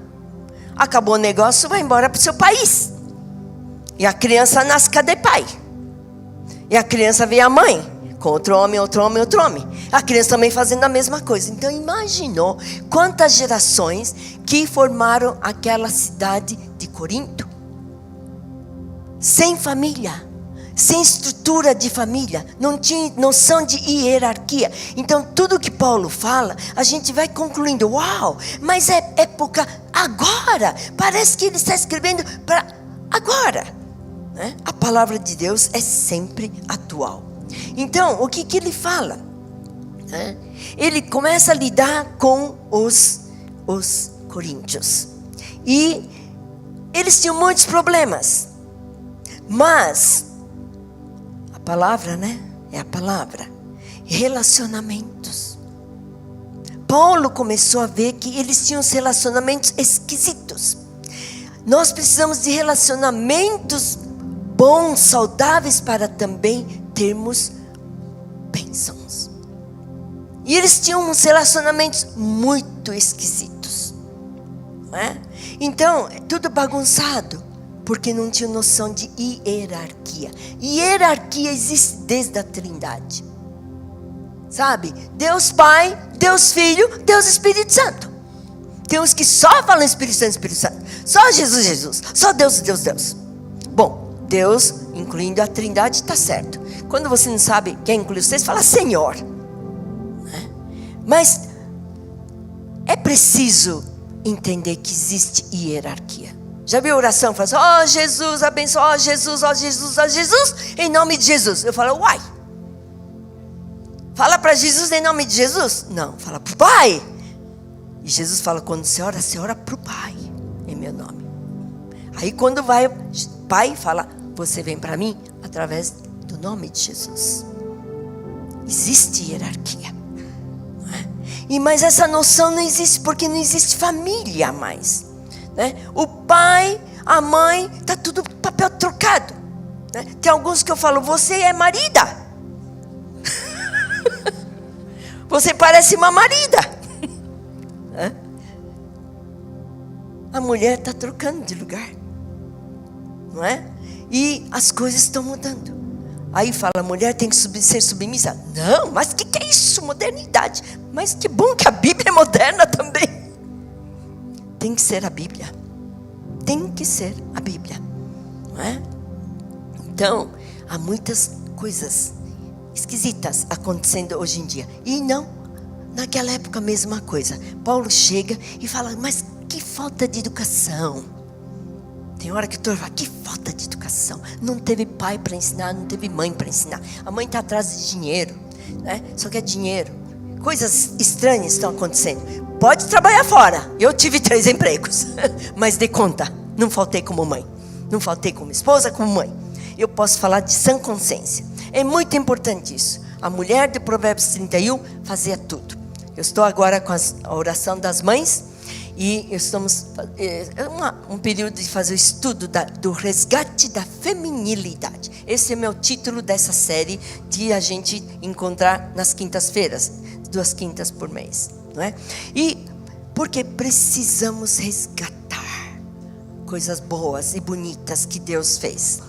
acabou o negócio, vai embora para o seu país. E a criança nasce, cadê pai? E a criança vê a mãe com outro homem, outro homem, outro homem. A criança também fazendo a mesma coisa. Então imaginou quantas gerações que formaram aquela cidade de Corinto. Sem família, sem estrutura de família, não tinha noção de hierarquia. Então tudo que Paulo fala, a gente vai concluindo, uau, mas é época agora. Parece que ele está escrevendo para agora, né? A palavra de Deus é sempre atual. Então, o que ele fala? Ele começa a lidar com os coríntios. E eles tinham muitos problemas. Mas, a palavra, né? É a palavra. Relacionamentos. Paulo começou a ver que eles tinham relacionamentos esquisitos. Nós precisamos de relacionamentos bons, saudáveis, para também termos bênçãos. E eles tinham uns relacionamentos muito esquisitos, não é? Então, é tudo bagunçado, porque não tinha noção de hierarquia. Hierarquia existe desde a Trindade, sabe? Deus Pai, Deus Filho, Deus Espírito Santo. Tem uns que só falam Espírito Santo, Espírito Santo. Só Jesus, Jesus. Só Deus, Deus, Deus. Bom, Deus, incluindo a Trindade, está certo. Quando você não sabe quem inclui vocês, fala Senhor. Mas é preciso entender que existe hierarquia. Já viu a oração? Fala assim, ó Jesus, abençoa, ó Jesus, ó Jesus, ó Jesus, em nome de Jesus. Eu falo, uai. Fala para Jesus em nome de Jesus? Não, fala para o Pai. E Jesus fala, quando você ora para o Pai, em meu nome. Aí quando vai, Pai fala, você vem para mim através do nome de Jesus. Existe hierarquia, não é? Mas essa noção não existe porque não existe família mais, né? O pai, a mãe, está tudo papel trocado, né? Tem alguns que eu falo, você é marida. Você parece uma marida. A mulher está trocando de lugar, não é? E as coisas estão mudando. Aí fala, a mulher tem que ser submissa. Não, mas o que é isso? Modernidade. Mas que bom que a Bíblia é moderna também. Tem que ser a Bíblia. Tem que ser a Bíblia, não é? Então, há muitas coisas esquisitas acontecendo hoje em dia. E não, naquela época a mesma coisa. Paulo chega e fala, mas que falta de educação. Tem hora que eu falo, que falta de educação. Não teve pai para ensinar, não teve mãe para ensinar. A mãe está atrás de dinheiro, né? Só quer dinheiro. Coisas estranhas estão acontecendo. Pode trabalhar fora. Eu tive 3 empregos, mas dei conta. Não faltei como mãe. Não faltei como esposa, como mãe. Eu posso falar de sã consciência. É muito importante isso. A mulher de Provérbios 31 fazia tudo. Eu estou agora com a oração das mães. E estamos um período de fazer o estudo do resgate da feminilidade. Esse é meu título dessa série de a gente encontrar nas quintas-feiras, 2 quintas por mês, não é? E porque precisamos resgatar coisas boas e bonitas que Deus fez.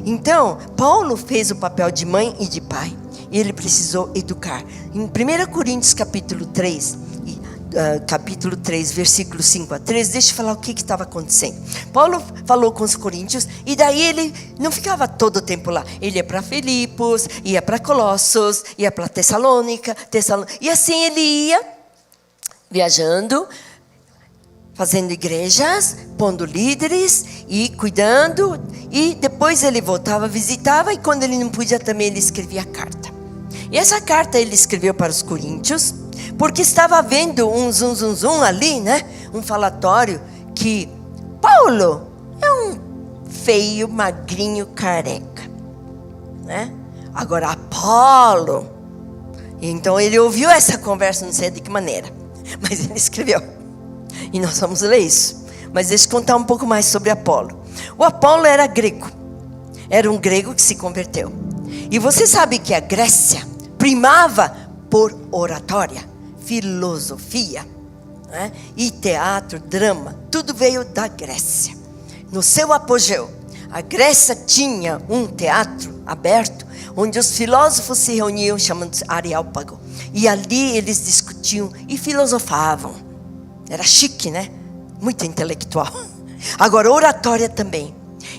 Então, Paulo fez o papel de mãe e de pai. E ele precisou educar. Em 1 Coríntios capítulo 3, capítulo 3, versículo 5 a 13, deixa eu falar o que estava acontecendo. Paulo falou com os coríntios, e daí ele não ficava todo o tempo lá. Ele ia para Filipos, ia para Colossos, ia para Tessalônica, e assim ele ia viajando, fazendo igrejas, pondo líderes e cuidando, e depois ele voltava, visitava, e quando ele não podia também ele escrevia carta. E essa carta ele escreveu para os coríntios, porque estava vendo um ali, né? Um falatório que Paulo é um feio, magrinho, careca, né? Agora Apolo, então ele ouviu essa conversa, não sei de que maneira, mas ele escreveu. E nós vamos ler isso. Mas deixa eu contar um pouco mais sobre Apolo. O Apolo era grego. Era um grego que se converteu. E você sabe que a Grécia primava por oratória, filosofia, né? E teatro, drama, tudo veio da Grécia. No seu apogeu, a Grécia tinha um teatro aberto, onde os filósofos se reuniam, chamando-se Areópago. E ali eles discutiam e filosofavam. Era chique, né? Muito intelectual. Agora, oratória também.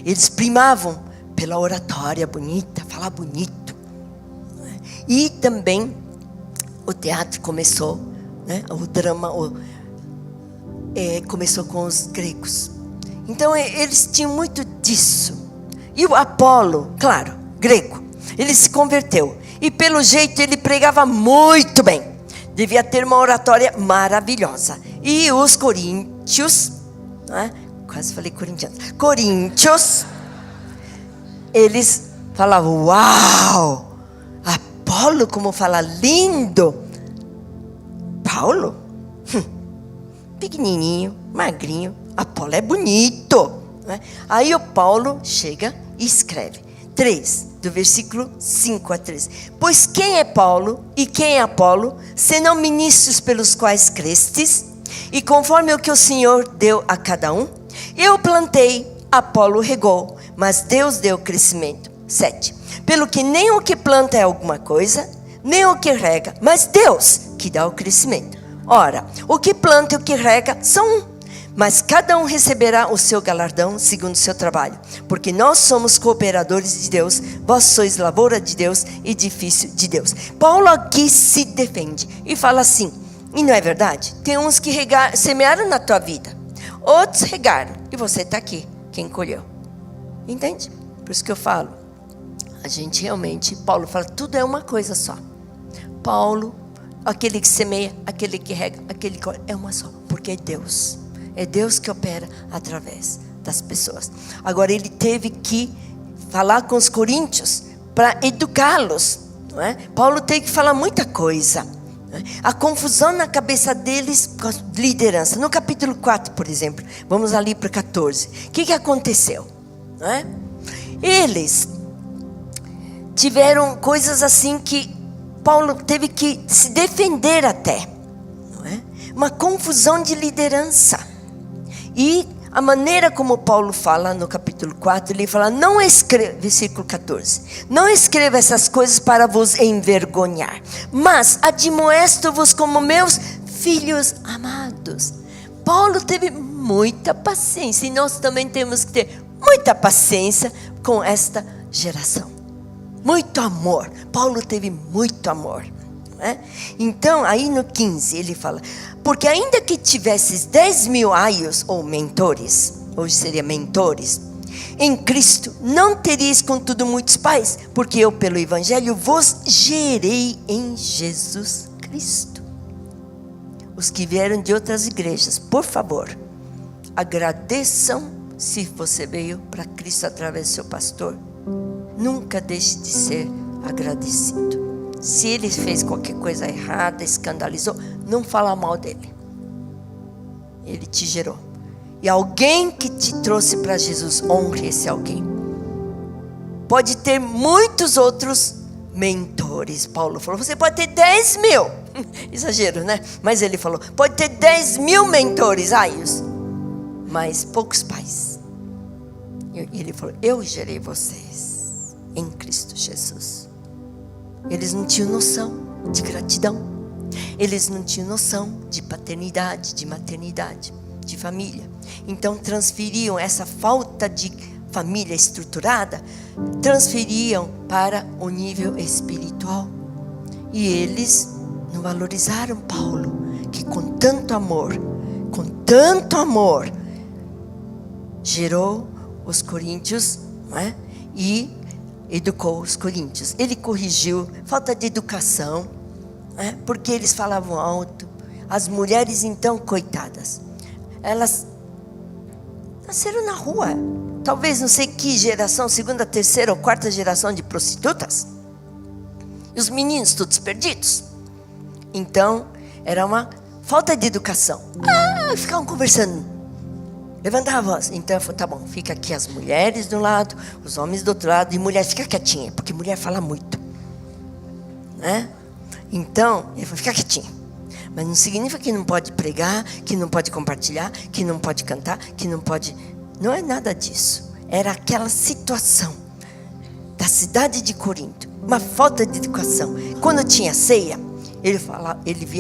Eles primavam pela oratória bonita, falar bonito. E também o teatro começou, né? O drama começou com os gregos. Então eles tinham muito disso. E o Apolo, claro, grego, ele se converteu. E pelo jeito ele pregava muito bem. Devia ter uma oratória maravilhosa. E os coríntios, né? Quase falei corintianos. Coríntios, eles falavam: uau, Apolo como fala lindo. Paulo? Pequenininho, magrinho. Apolo é bonito, né? Aí o Paulo chega e escreve 3, do versículo 5 a 13. Pois quem é Paulo e quem é Apolo, senão ministros pelos quais crestes, e conforme o que o Senhor deu a cada um? Eu plantei, Apolo regou, mas Deus deu crescimento. 7. Pelo que nem o que planta é alguma coisa, nem o que rega, mas Deus que dá o crescimento. Ora, o que planta e o que rega são um, mas cada um receberá o seu galardão segundo o seu trabalho. Porque nós somos cooperadores de Deus, vós sois lavoura de Deus, edifício de Deus. Paulo aqui se defende e fala assim, e não é verdade? Tem uns que semearam na tua vida, outros regaram, e você está aqui, quem colheu. Entende? Por isso que eu falo, a gente realmente, Paulo fala, tudo é uma coisa só. Paulo, aquele que semeia, aquele que rega, aquele que colhe, é uma só, porque é Deus. É Deus que opera através das pessoas. Agora ele teve que falar com os coríntios para educá-los, não é? Paulo teve que falar muita coisa, não é? A confusão na cabeça deles com a liderança. No capítulo 4, por exemplo, vamos ali para o 14. O que aconteceu? Não é? Eles tiveram coisas assim que Paulo teve que se defender até, não é? Uma confusão de liderança. E a maneira como Paulo fala no capítulo 4, ele fala, não escreva, versículo 14, não escreva essas coisas para vos envergonhar, mas admoesto-vos como meus filhos amados. Paulo teve muita paciência, e nós também temos que ter muita paciência com esta geração. Muito amor, Paulo teve muito amor. Então aí no 15 ele fala, porque ainda que tivesses 10.000 aios ou mentores, hoje seria mentores, em Cristo, não teríeis contudo muitos pais, porque eu pelo Evangelho vos gerei em Jesus Cristo. Os que vieram de outras igrejas, por favor, agradeçam se você veio para Cristo através do seu pastor. Nunca deixe de ser agradecido. Se ele fez qualquer coisa errada, escandalizou, não fala mal dele. Ele te gerou. E alguém que te trouxe para Jesus, honre esse alguém. Pode ter muitos outros mentores. Paulo falou, você pode ter 10.000. Exagero, né? Mas ele falou, pode ter 10.000 mentores, aios, mas poucos pais. E ele falou, eu gerei vocês em Cristo Jesus. Eles não tinham noção de gratidão. Eles não tinham noção de paternidade, de maternidade, de família. Então transferiam essa falta de família estruturada, transferiam para o nível espiritual. E eles não valorizaram Paulo, que com tanto amor, gerou os coríntios, não é? E educou os coríntios. Ele corrigiu falta de educação, né? Porque eles falavam alto. As mulheres então, coitadas, elas nasceram na rua. Talvez não sei que geração, segunda, terceira ou quarta geração de prostitutas. E os meninos todos perdidos. Então era uma falta de educação. Ficavam conversando, levantavam a voz. Então eu falei, tá bom, fica aqui as mulheres de um lado, os homens do outro lado, e mulher fica quietinha, porque mulher fala muito, né? Então ele falou, fica quietinha. Mas não significa que não pode pregar, que não pode compartilhar, que não pode cantar, que não pode. Não é nada disso. Era aquela situação da cidade de Corinto. uma falta de educação. Quando tinha ceia,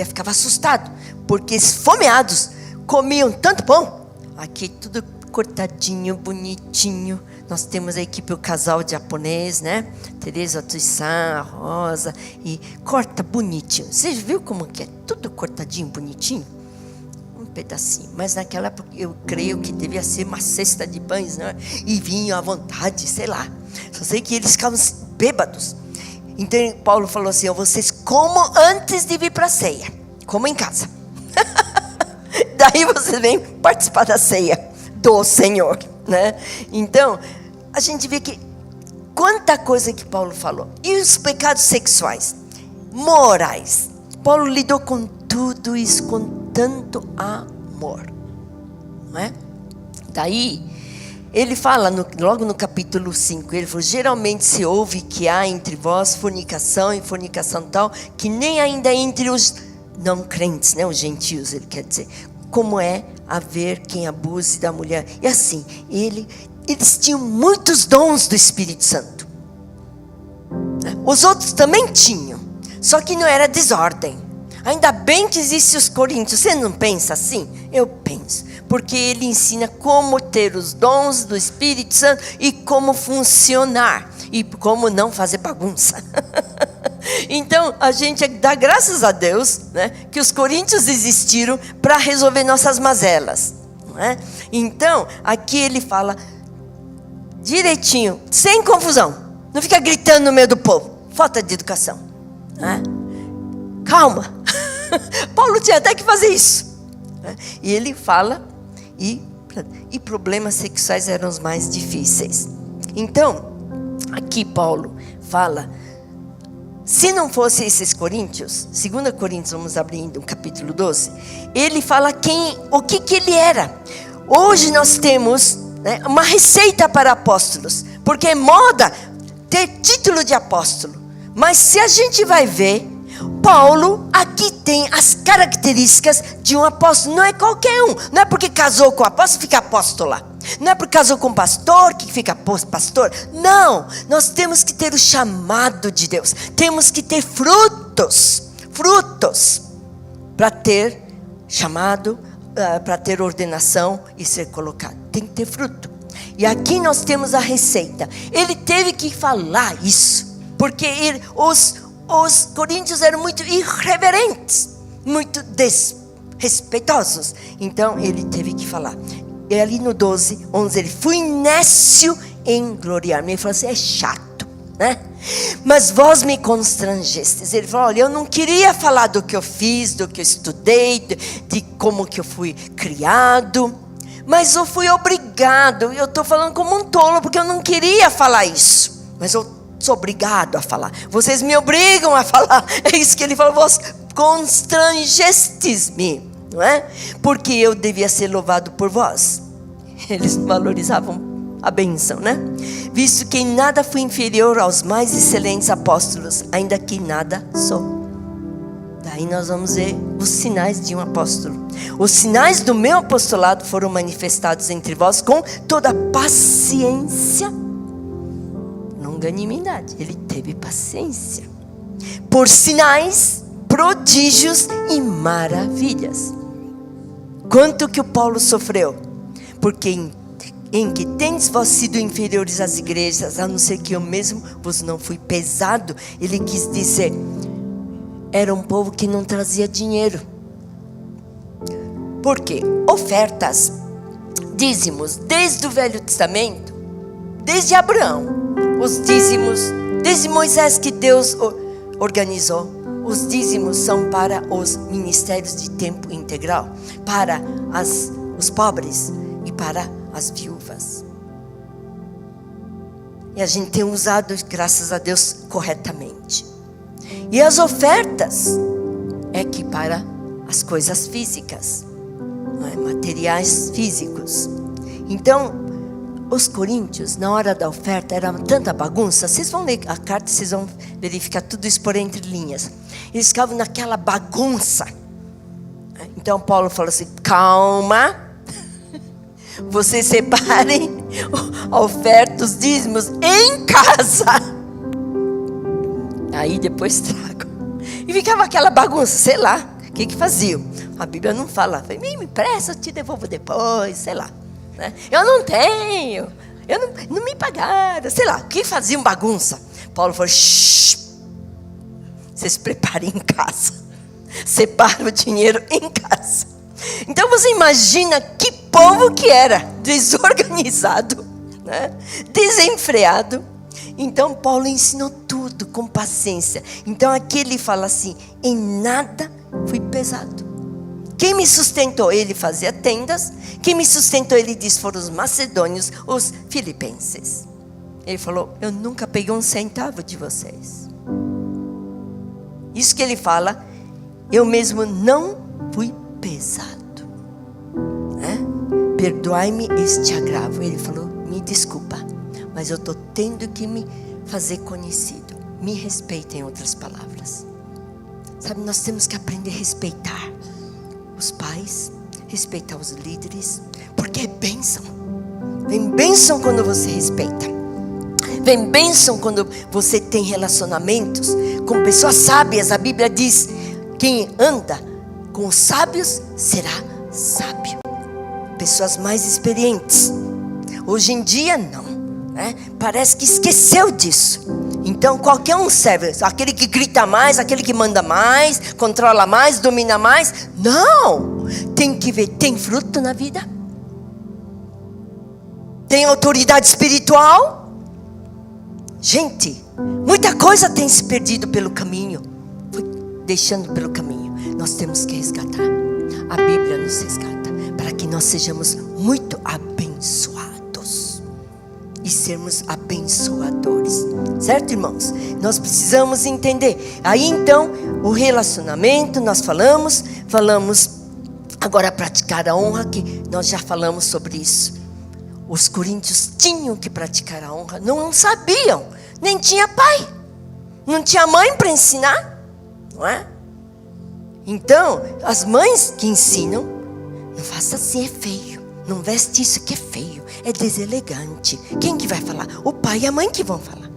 ficava assustado, porque esfomeados comiam tanto pão. Aqui tudo cortadinho, bonitinho. Nós temos a equipe, o casal japonês, né? Teresa Tuissan, Rosa, e corta bonitinho. Você viu como que é tudo cortadinho, bonitinho? Um pedacinho. Mas naquela época eu creio que devia ser uma cesta de pães, né? E vinho à vontade, sei lá. Só sei que eles ficavam bêbados. Então Paulo falou assim: vocês comam antes de vir para a ceia. Comam em casa. Daí vocês vêm participar da ceia do Senhor, né? Então, a gente vê que quanta coisa que Paulo falou. E os pecados sexuais, morais. Paulo lidou com tudo isso com tanto amor, não é? Daí, ele fala, logo no capítulo 5, ele falou: geralmente se ouve que há entre vós fornicação e fornicação tal, que nem ainda entre os não crentes, né? Os gentios, ele quer dizer. Como é haver quem abuse da mulher. E assim, eles tinham muitos dons do Espírito Santo. Os outros também tinham, só que não era desordem. Ainda bem que existem os coríntios. Você não pensa assim? Eu penso. Porque ele ensina como ter os dons do Espírito Santo e como funcionar. E como não fazer bagunça. Então, a gente dá graças a Deus, né, que os coríntios existiram para resolver nossas mazelas. Não é? Então, aqui ele fala direitinho, sem confusão. Não fica gritando no meio do povo. Falta de educação. Não é? Calma. Paulo tinha até que fazer isso. Né? E ele fala, e problemas sexuais eram os mais difíceis. Então, aqui Paulo fala, se não fosse esses coríntios, 2 Coríntios, vamos abrindo o capítulo 12, ele fala o que ele era. Hoje nós temos, né, uma receita para apóstolos, porque é moda ter título de apóstolo. Mas se a gente vai ver, Paulo aqui tem as características de um apóstolo. Não é qualquer um. Não é porque casou com o apóstolo fica apóstola. Não é porque casou com um pastor que fica pastor. Não. Nós temos que ter o chamado de Deus. Temos que ter frutos. Frutos. Para ter chamado, para ter ordenação e ser colocado. Tem que ter fruto. E aqui nós temos a receita. Ele teve que falar isso. Porque os coríntios eram muito irreverentes, muito desrespeitosos. Então ele teve que falar. E ali no 12, 11, ele fui nécio em gloriar-me. Ele falou assim: é chato, né? Mas vós me constrangestes. Ele falou: olha, eu não queria falar do que eu fiz, do que eu estudei, de como que eu fui criado. Mas eu fui obrigado. Eu estou falando como um tolo, porque eu não queria falar isso. Mas eu sou obrigado a falar. Vocês me obrigam a falar. É isso que ele falou: vós constrangestes-me, não é? Porque eu devia ser louvado por vós. Eles valorizavam a bênção, né? Visto que em nada fui inferior aos mais excelentes apóstolos, ainda que nada sou. Daí nós vamos ver os sinais de um apóstolo. Os sinais do meu apostolado foram manifestados entre vós com toda paciência, longanimidade. Ele teve paciência. Por sinais, prodígios e maravilhas. Quanto que o Paulo sofreu? Porque em que tendes vós sido inferiores às igrejas, a não ser que eu mesmo vos não fui pesado. Ele quis dizer, era um povo que não trazia dinheiro. Por quê? Ofertas, dízimos, desde o Velho Testamento, desde Abraão, os dízimos, desde Moisés que Deus organizou. Os dízimos são para os ministérios de tempo integral, para os pobres e para as viúvas. E a gente tem usado, graças a Deus, corretamente. E as ofertas é que para as coisas físicas, não é? Materiais físicos. Então, os coríntios, na hora da oferta, era tanta bagunça. Vocês vão ler a carta, vocês vão verificar tudo isso por entre linhas. Eles ficavam naquela bagunça. Então Paulo falou assim: calma, vocês separem a oferta, os dízimos em casa. Aí depois trago. E ficava aquela bagunça, sei lá. O que faziam? A Bíblia não fala. Me empresta, eu te devolvo depois, sei lá. Né? Eu não tenho. Não me pagaram, sei lá. O que faziam bagunça? Paulo falou, shh. Vocês preparem em casa. Separa o dinheiro em casa. Então você imagina que povo que era. Desorganizado, né? Desenfreado. Então Paulo ensinou tudo com paciência. Então aqui ele fala assim, em nada fui pesado. Quem me sustentou? Ele fazia tendas. Quem me sustentou, ele diz, foram os macedônios, os filipenses. Ele falou, eu nunca peguei um centavo de vocês. Isso que ele fala, eu mesmo não fui pesado, né? Perdoai-me este agravo. Ele falou, me desculpa, mas eu estou tendo que me fazer conhecido. Me respeita, em outras palavras. Sabe, nós temos que aprender a respeitar os pais, respeitar os líderes, porque é bênção. Vem bênção quando você respeita. Vem bênção quando você tem relacionamentos com pessoas sábias. A Bíblia diz, quem anda com os sábios será sábio. Pessoas mais experientes. Hoje em dia não, né? Parece que esqueceu disso. Então qualquer um serve. Aquele que grita mais, aquele que manda mais, controla mais, domina mais. Não, tem que ver, tem fruto na vida? Tem autoridade espiritual? Gente, muita coisa tem se perdido pelo caminho. Foi deixando pelo caminho. Nós temos que resgatar. A Bíblia nos resgata para que nós sejamos muito abençoados e sermos abençoadores. Certo, irmãos? Nós precisamos entender. Aí então, o relacionamento, nós falamos agora praticar a honra, que nós já falamos sobre isso. Os coríntios tinham que praticar a honra, não sabiam, nem tinha pai, não tinha mãe para ensinar, não é? Então, as mães que ensinam, não faça assim, é feio, não veste isso que é feio, é deselegante. Quem que vai falar? O pai e a mãe que vão falar.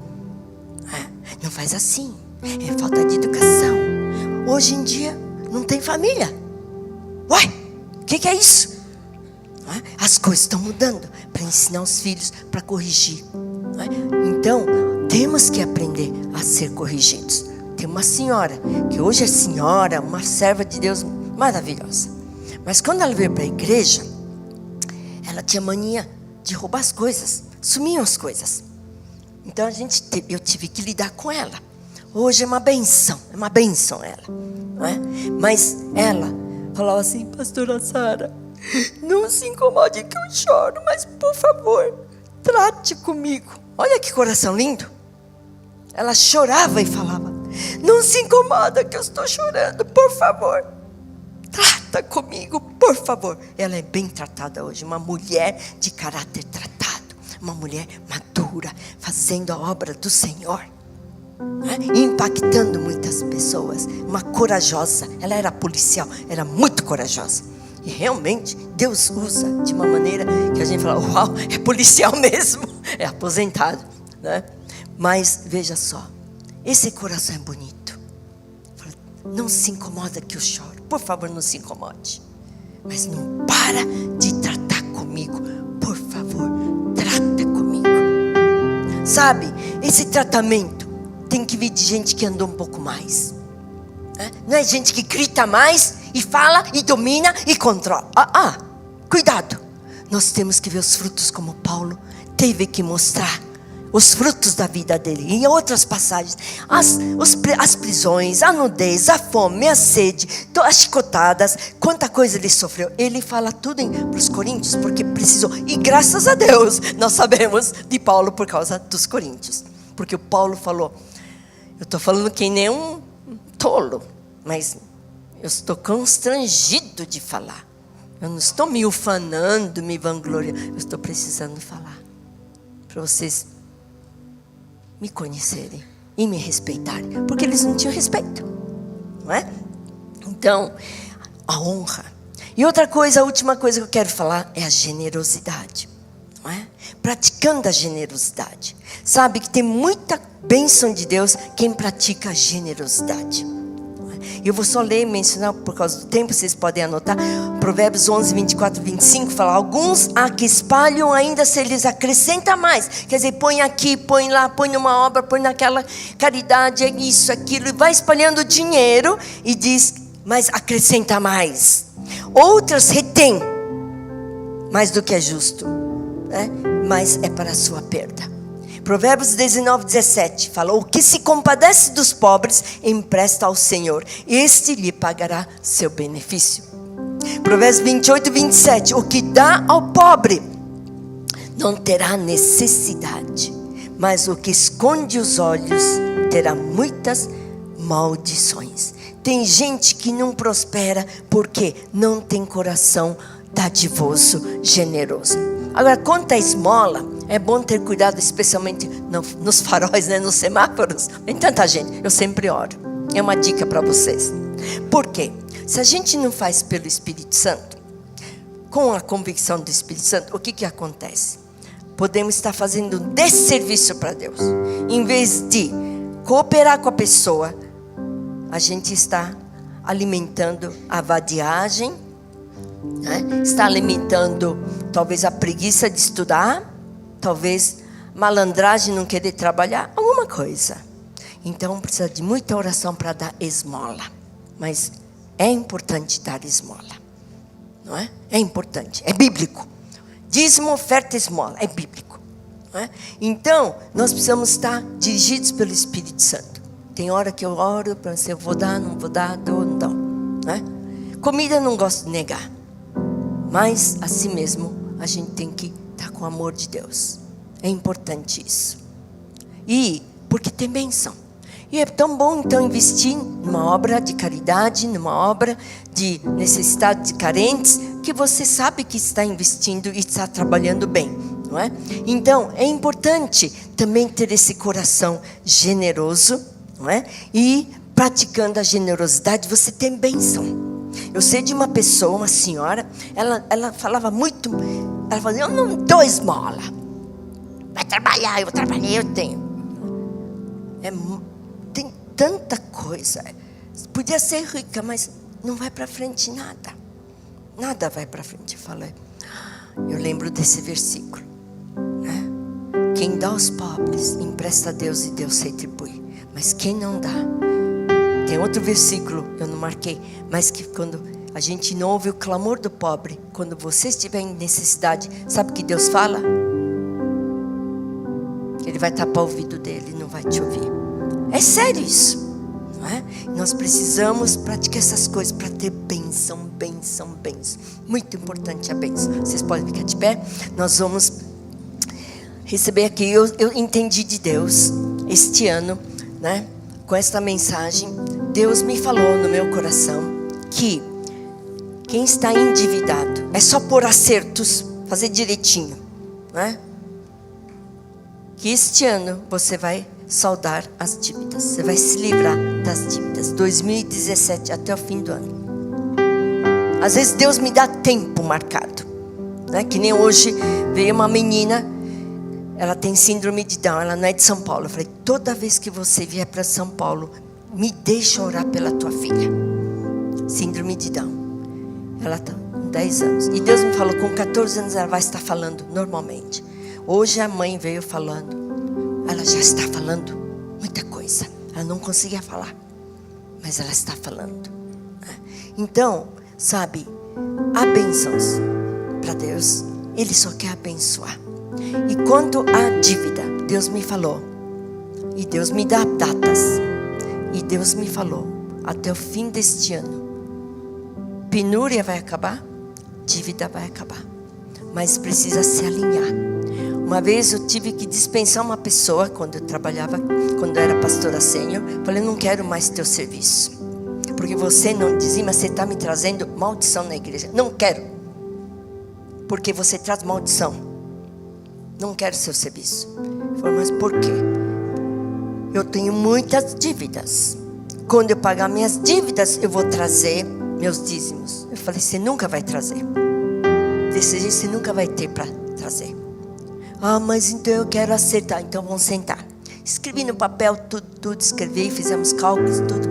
Não faz assim, é falta de educação. Hoje em dia, não tem família. Uai, o que é isso? As coisas estão mudando para ensinar os filhos, para corrigir. Então, temos que aprender a ser corrigidos. Tem uma senhora, que hoje é senhora, uma serva de Deus maravilhosa. Mas quando ela veio para a igreja, ela tinha mania de roubar as coisas, sumiam as coisas. Então eu tive que lidar com ela. Hoje é uma benção ela. Não é? Mas ela falava assim, pastora Sara, não se incomode que eu choro, mas por favor, trate comigo. Olha que coração lindo. Ela chorava e falava, não se incomoda que eu estou chorando, por favor, trata comigo, por favor. Ela é bem tratada hoje, uma mulher de caráter tratado, uma mulher madura, fazendo a obra do Senhor, né? Impactando muitas pessoas, uma corajosa. Ela era policial, era muito corajosa. E realmente Deus usa de uma maneira que a gente fala, uau, é policial mesmo, é aposentado, né? Mas veja só, esse coração é bonito. Não se incomoda que eu choro, por favor, não se incomode. Mas não para de tratar comigo, por favor, trata comigo. Sabe, esse tratamento tem que vir de gente que andou um pouco mais. Não é gente que grita mais e fala e domina e controla. Cuidado. Nós temos que ver os frutos, como Paulo teve que mostrar os frutos da vida dele. Em outras passagens, as prisões, a nudez, a fome, a sede, as chicotadas, quanta coisa ele sofreu. Ele fala tudo para os coríntios, porque precisou. E graças a Deus, nós sabemos de Paulo por causa dos coríntios. Porque o Paulo falou, eu estou falando que nem um tolo, mas eu estou constrangido de falar. Eu não estou me ufanando, me vangloriando. Eu estou precisando falar para vocês me conhecerem e me respeitarem, porque eles não tinham respeito, não é? Então, a honra. E outra coisa, a última coisa que eu quero falar é a generosidade, não é? Praticando a generosidade. Sabe que tem muita bênção de Deus quem pratica a generosidade. Eu vou só ler e mencionar por causa do tempo, vocês podem anotar. Provérbios 11, 24, 25 fala: alguns há que espalham ainda se lhes acrescenta mais. Quer dizer, põe aqui, põe lá, põe numa obra, põe naquela caridade, é isso, aquilo. E vai espalhando dinheiro e diz, mas acrescenta mais. Outras retém mais do que é justo, né? Mas é para a sua perda. Provérbios 19, 17 fala: o que se compadece dos pobres empresta ao Senhor, este lhe pagará seu benefício. Provérbios 28, 27: o que dá ao pobre não terá necessidade, mas o que esconde os olhos terá muitas maldições. Tem gente que não prospera porque não tem coração dadivoso, generoso. Agora, quanto à esmola, é bom ter cuidado, especialmente nos faróis, né, nos semáforos. Tem tanta gente, eu sempre oro. É uma dica para vocês. Por quê? Se a gente não faz pelo Espírito Santo, com a convicção do Espírito Santo, o que acontece? Podemos estar fazendo um desserviço para Deus. Em vez de cooperar com a pessoa, a gente está alimentando a vadiagem, né? Está alimentando talvez a preguiça de estudar, talvez malandragem, não querer trabalhar, alguma coisa. Então precisa de muita oração para dar esmola. Mas é importante dar esmola, não é? É importante, é bíblico. Dízimo, oferta, esmola, é bíblico, não é? Então nós precisamos estar dirigidos pelo Espírito Santo. Tem hora que eu oro para se eu vou dar, não vou dar, dou, não dou, não é? Comida eu não gosto de negar, mas assim mesmo a gente tem que estar com o amor de Deus. É importante isso. E porque tem bênção. E é tão bom então investir numa obra de caridade, numa obra de necessidade de carentes, que você sabe que está investindo e está trabalhando bem, não é? Então é importante também ter esse coração generoso, não é? E praticando a generosidade você tem bênção. Eu sei de uma pessoa, uma senhora, ela falava muito, ela falava: eu não dou esmola. Vai trabalhar, eu trabalhei, eu tenho. Tem tanta coisa. Podia ser rica, mas não vai para frente nada. Nada vai para frente. Eu lembro desse versículo, né? Quem dá aos pobres, empresta a Deus e Deus retribui. Mas quem não dá, tem outro versículo, eu não marquei, mas que quando a gente não ouve o clamor do pobre, quando você estiver em necessidade, sabe o que Deus fala? Ele vai tapar o ouvido dele, não vai te ouvir. É sério isso, não é? Nós precisamos praticar essas coisas para ter bênção, bênção, bênção. Muito importante a bênção. Vocês podem ficar de pé. Nós vamos receber aqui. Eu entendi de Deus este ano, né? Com esta mensagem, Deus me falou no meu coração que quem está endividado é só por acertos, fazer direitinho, né? Que este ano você vai saldar as dívidas, você vai se livrar das dívidas. 2017 até o fim do ano. Às vezes Deus me dá tempo marcado, né? Que nem hoje veio uma menina, ela tem síndrome de Down, ela não é de São Paulo. Eu falei: toda vez que você vier para São Paulo, me deixa orar pela tua filha. Síndrome de Down. Ela está com 10 anos. E Deus me falou, com 14 anos ela vai estar falando normalmente. Hoje a mãe veio falando. Ela já está falando muita coisa. Ela não conseguia falar, mas ela está falando. Então, sabe, há bênçãos para Deus. Ele só quer abençoar. E quanto à dívida, Deus me falou. E Deus me dá datas. E Deus me falou, até o fim deste ano, penúria vai acabar, dívida vai acabar. Mas precisa se alinhar. Uma vez eu tive que dispensar uma pessoa, quando eu trabalhava, quando eu era pastora sênior. Falei: não quero mais teu serviço, porque você não dizima, você está me trazendo maldição na igreja. Não quero, porque você traz maldição. Não quero seu serviço. Eu falei: mas por quê? Eu tenho muitas dívidas. Quando eu pagar minhas dívidas, eu vou trazer meus dízimos. Eu falei: você nunca vai trazer. Desse jeito você nunca vai ter para trazer. Ah, mas então eu quero acertar. Então vamos sentar. Escrevi no papel tudo, escrevi, fizemos cálculos, tudo.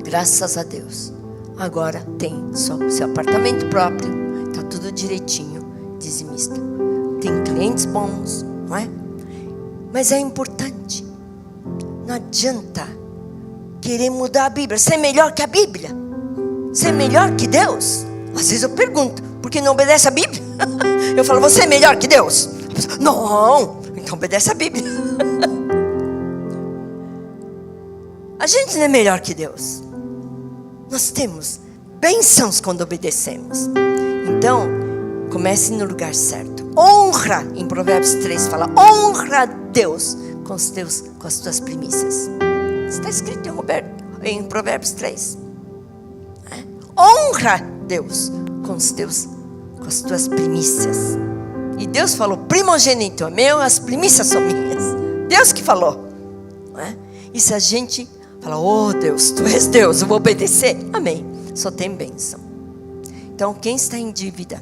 Graças a Deus. Agora tem só seu apartamento próprio, está tudo direitinho, dizimista. Tem clientes bons, não é? Mas é importante. Não adianta querer mudar a Bíblia. Ser melhor que a Bíblia? Ser melhor que Deus? Às vezes eu pergunto, por que não obedece a Bíblia? Eu falo, você é melhor que Deus? A pessoa, não, então obedece a Bíblia. A gente não é melhor que Deus. Nós temos bênçãos quando obedecemos. Então, comece no lugar certo. Honra, em Provérbios 3 fala, honra a Deus com as tuas primícias. Está escrito em Provérbios 3. Honra a Deus com as tuas primícias. E Deus falou, primogênito é meu, as primícias são minhas. Deus que falou. E se a gente fala, oh Deus, tu és Deus, eu vou obedecer. Amém. Só tem bênção. Então, quem está em dívida,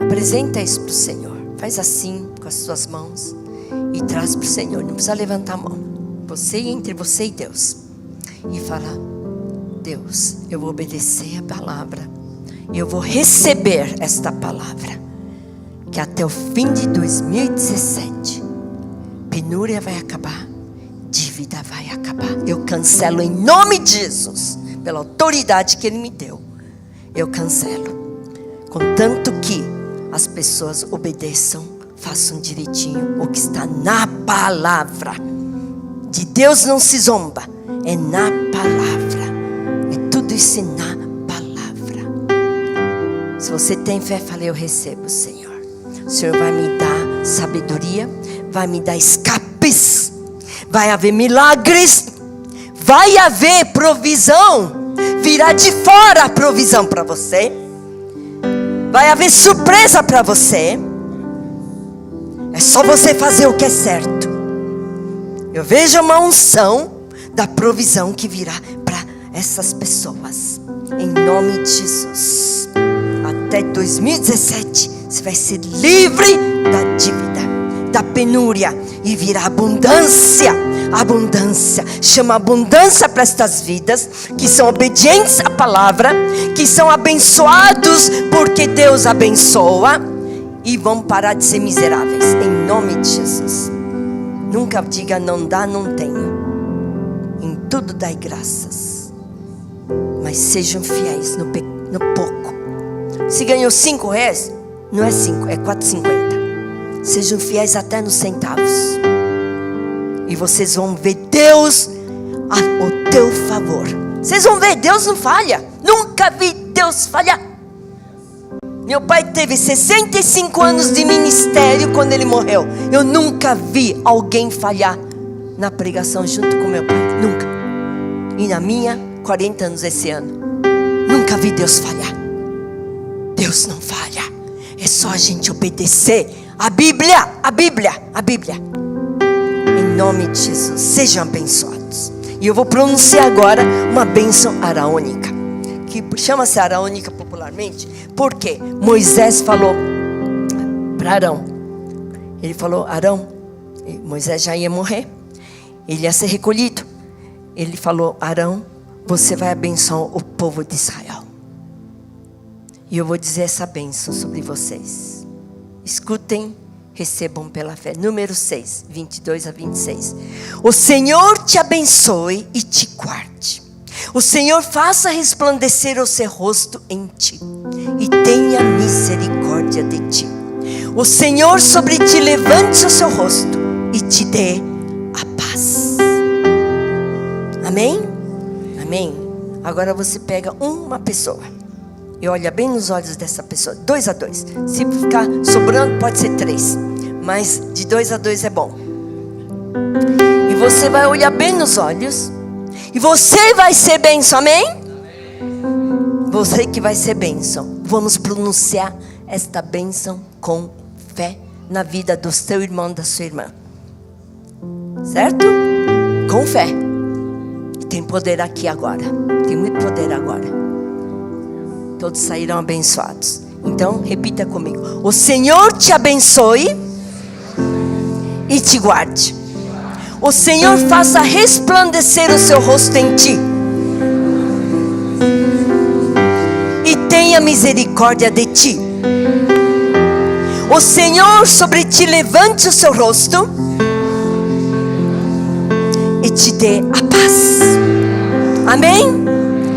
apresenta isso para o Senhor. Faz assim com as suas mãos e traz para o Senhor. Não precisa levantar a mão. Entre você e Deus. E fala, Deus, eu vou obedecer a palavra. Eu vou receber esta palavra. Que até o fim de 2017, penúria vai acabar. Dívida vai acabar. Eu cancelo em nome de Jesus. Pela autoridade que Ele me deu. Eu cancelo. Contanto que as pessoas obedeçam, façam direitinho o que está na palavra. De Deus não se zomba. É na palavra. É tudo isso na palavra. Se você tem fé, fale, eu recebo, Senhor. O Senhor vai me dar sabedoria. Vai me dar escapes. Vai haver milagres. Vai haver provisão. Virá de fora a provisão para você. Vai haver surpresa para você. É só você fazer o que é certo. Eu vejo uma unção da provisão que virá para essas pessoas. Em nome de Jesus. Até 2017 você vai ser livre da dívida, da penúria, e virá abundância. Abundância. Chama abundância para estas vidas que são obedientes à palavra, que são abençoados porque Deus abençoa, e vão parar de ser miseráveis em nome de Jesus. Nunca diga não dá, não tenho. Em tudo dai graças, mas sejam fiéis no pouco. Se ganhou 5 reais, não é 5, é 4,50. Sejam fiéis até nos centavos. E vocês vão ver Deus ao teu favor. Vocês vão ver, Deus não falha. Nunca vi Deus falhar. Meu pai teve 65 anos de ministério quando ele morreu. Eu nunca vi alguém falhar na pregação junto com meu pai. Nunca. E na minha, 40 anos esse ano. Nunca vi Deus falhar. Deus não falha. É só a gente obedecer a Bíblia. A Bíblia. A Bíblia. Em nome de Jesus, sejam abençoados. E eu vou pronunciar agora uma bênção araônica, que chama-se araônica popularmente, porque Moisés falou para Arão. Ele falou, Arão, Moisés já ia morrer, ele ia ser recolhido. Ele falou, Arão, você vai abençoar o povo de Israel. E eu vou dizer essa bênção sobre vocês. Escutem. Recebam pela fé. Número 6, 22 a 26. O Senhor te abençoe e te guarde. O Senhor faça resplandecer o seu rosto em ti e tenha misericórdia de ti. O Senhor sobre ti levante o seu rosto e te dê a paz. Amém? Amém. Agora você pega uma pessoa e olha bem nos olhos dessa pessoa, 2 a 2. Se ficar sobrando, pode ser 3. Mas de 2 a 2 é bom. E você vai olhar bem nos olhos. E você vai ser bênção, amém? Você que vai ser bênção. Vamos pronunciar esta bênção com fé na vida do seu irmão, da sua irmã. Certo? Com fé. E tem poder aqui agora. Tem muito poder agora. Todos sairão abençoados. Então, repita comigo. O Senhor te abençoe e te guarde. O Senhor faça resplandecer o seu rosto em ti e tenha misericórdia de ti. O Senhor sobre ti levante o seu rosto e te dê a paz. Amém?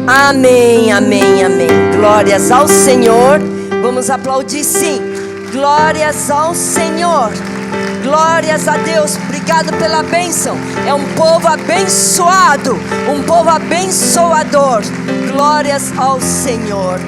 Amém, amém, amém. Glórias ao Senhor. Vamos aplaudir, sim. Glórias ao Senhor. Glórias a Deus. Obrigado pela bênção. É um povo abençoado, um povo abençoador. Glórias ao Senhor.